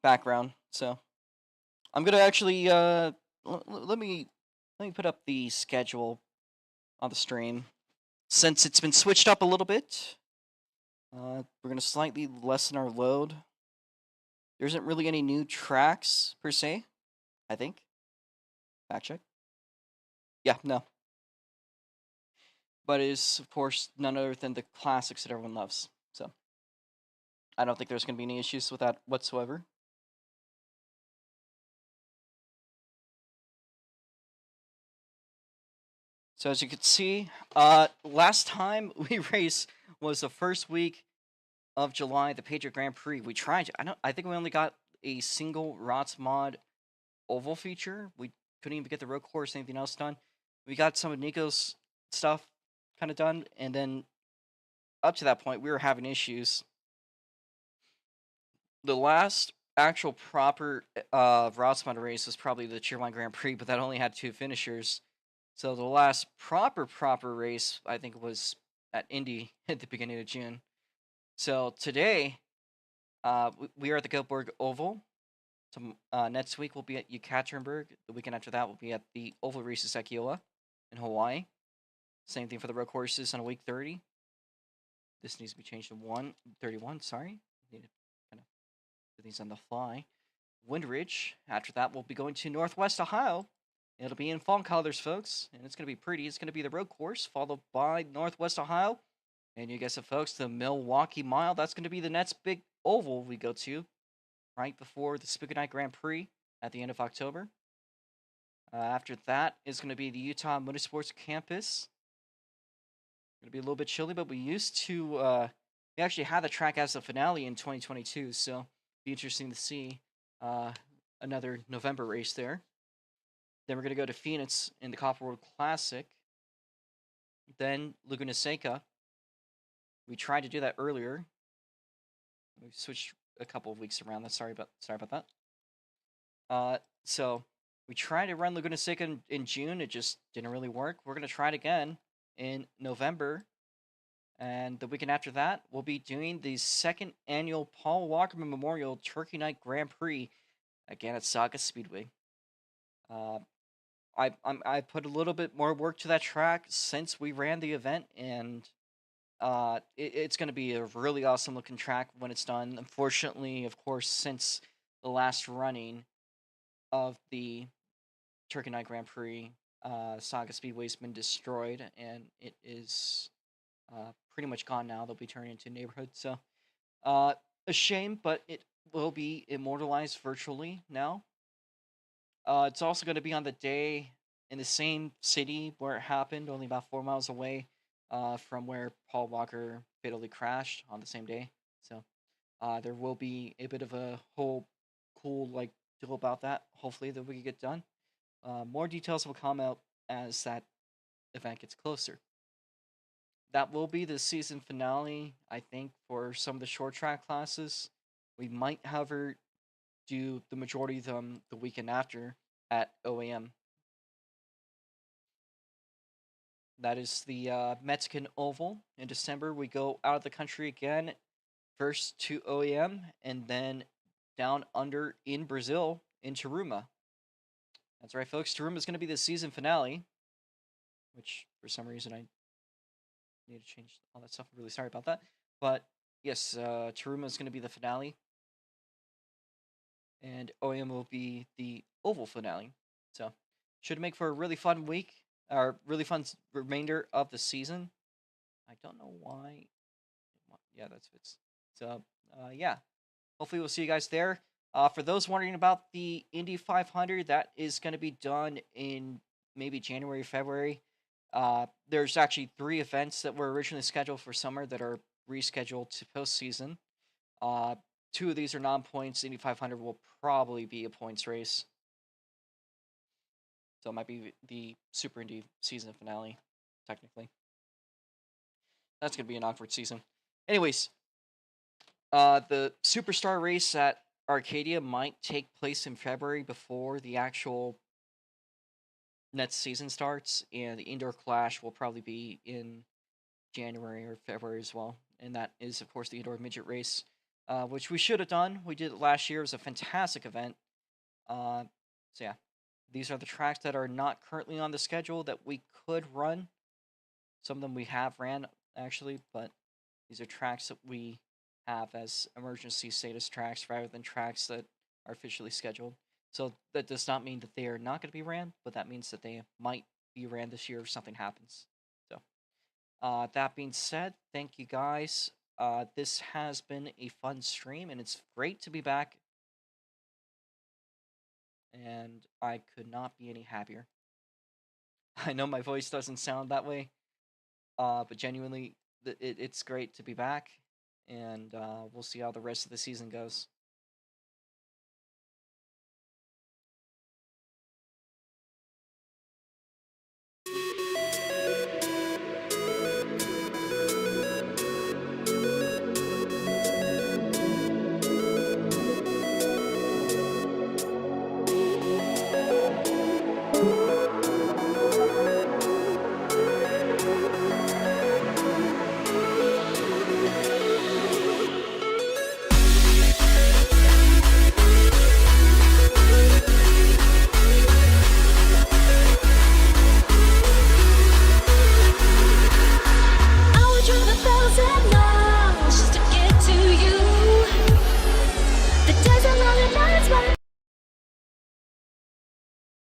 background. So I'm gonna actually let me put up the schedule on the stream since it's been switched up a little bit. We're gonna slightly lessen our load. There isn't really any new tracks per se, I think. Fact check. Yeah, no. But it is, of course, none other than the classics that everyone loves. So I don't think there's going to be any issues with that whatsoever. So as you can see, last time we raced was the first week of July, the Patriot Grand Prix. We tried. I think we only got a single ROTS mod oval feature. We couldn't even get the road course, anything else done. We got some of Nico's stuff kind of done, and then up to that point, we were having issues. The last actual proper ROTS mod race was probably the Cheerline Grand Prix, but that only had 2 finishers. So the last proper race, I think, was at Indy at the beginning of June. So today, we are at the Goteborg Oval. So, next week we'll be at Yekaterinburg. The weekend after that we'll be at the Oval Races at Kiowa in Hawaii. Same thing for the road courses on week 30. This needs to be changed to 131. Sorry, need to kind of do these on the fly. Windridge. After that, we'll be going to Northwest Ohio. It'll be in fall colors, folks, and it's gonna be pretty. It's gonna be the road course, followed by Northwest Ohio, and you guess it, folks, the Milwaukee Mile. That's gonna be the next big oval we go to, right before the Spooky Night Grand Prix at the end of October. After that is going to be the Utah Motorsports Campus. Going to be a little bit chilly, but we used to, we actually had the track as the finale in 2022, so it'll be interesting to see another November race there. Then we're going to go to Phoenix in the Copper World Classic. Then Laguna Seca. We tried to do that earlier. We switched a couple of weeks around. Sorry about that. So we tried to run Laguna Seca in June. It just didn't really work. We're gonna try it again in November, and the weekend after that, we'll be doing the 2nd annual Paul Walker Memorial Turkey Night Grand Prix again at Saga Speedway. I put a little bit more work to that track since we ran the event, and it's going to be a really awesome looking track when it's done. Unfortunately, of course, since the last running of the Turkey Night Grand Prix, Saga Speedway's been destroyed, and it is pretty much gone now. They'll be turning into a neighborhood, so a shame, but it will be immortalized virtually now. It's also going to be on the day in the same city where it happened, only about 4 miles away from where Paul Walker fatally crashed on the same day. So there will be a bit of a whole cool deal about that. Hopefully that we can get done. More details will come out as that event gets closer. That will be the season finale, I think, for some of the short track classes. We might, however, do the majority of them the weekend after at OAM. That is the Mexican Oval. In December, we go out of the country again, first to OAM, and then down under in Brazil, in Taruma. That's right, folks. Tarum is going to be the season finale, which for some reason I need to change all that stuff. I'm really sorry about that. But yes, Taruma is going to be the finale, and OEM will be the oval finale. So should make for a really fun week, or really fun remainder of the season. I don't know why. Yeah, that's fits. So yeah, hopefully we'll see you guys there. For those wondering about the Indy 500, that is going to be done in maybe January, February. There's actually 3 events that were originally scheduled for summer that are rescheduled to postseason. 2 of these are non-points. Indy 500 will probably be a points race. So it might be the Super Indy season finale, technically. That's going to be an awkward season. Anyways, the Superstar race at Arcadia might take place in February before the actual next season starts, and the Indoor Clash will probably be in January or February as well. And that is, of course, the Indoor Midget race, which we should have done. We did it last year. It was a fantastic event. So yeah, these are the tracks that are not currently on the schedule that we could run. Some of them we have ran, actually, but these are tracks that we have as emergency status tracks rather than tracks that are officially scheduled. So that does not mean that they are not going to be ran, but that means that they might be ran this year if something happens. So that being said, thank you guys. This has been a fun stream, and it's great to be back. And I could not be any happier. I know my voice doesn't sound that way, but genuinely, it's great to be back, and we'll see how the rest of the season goes.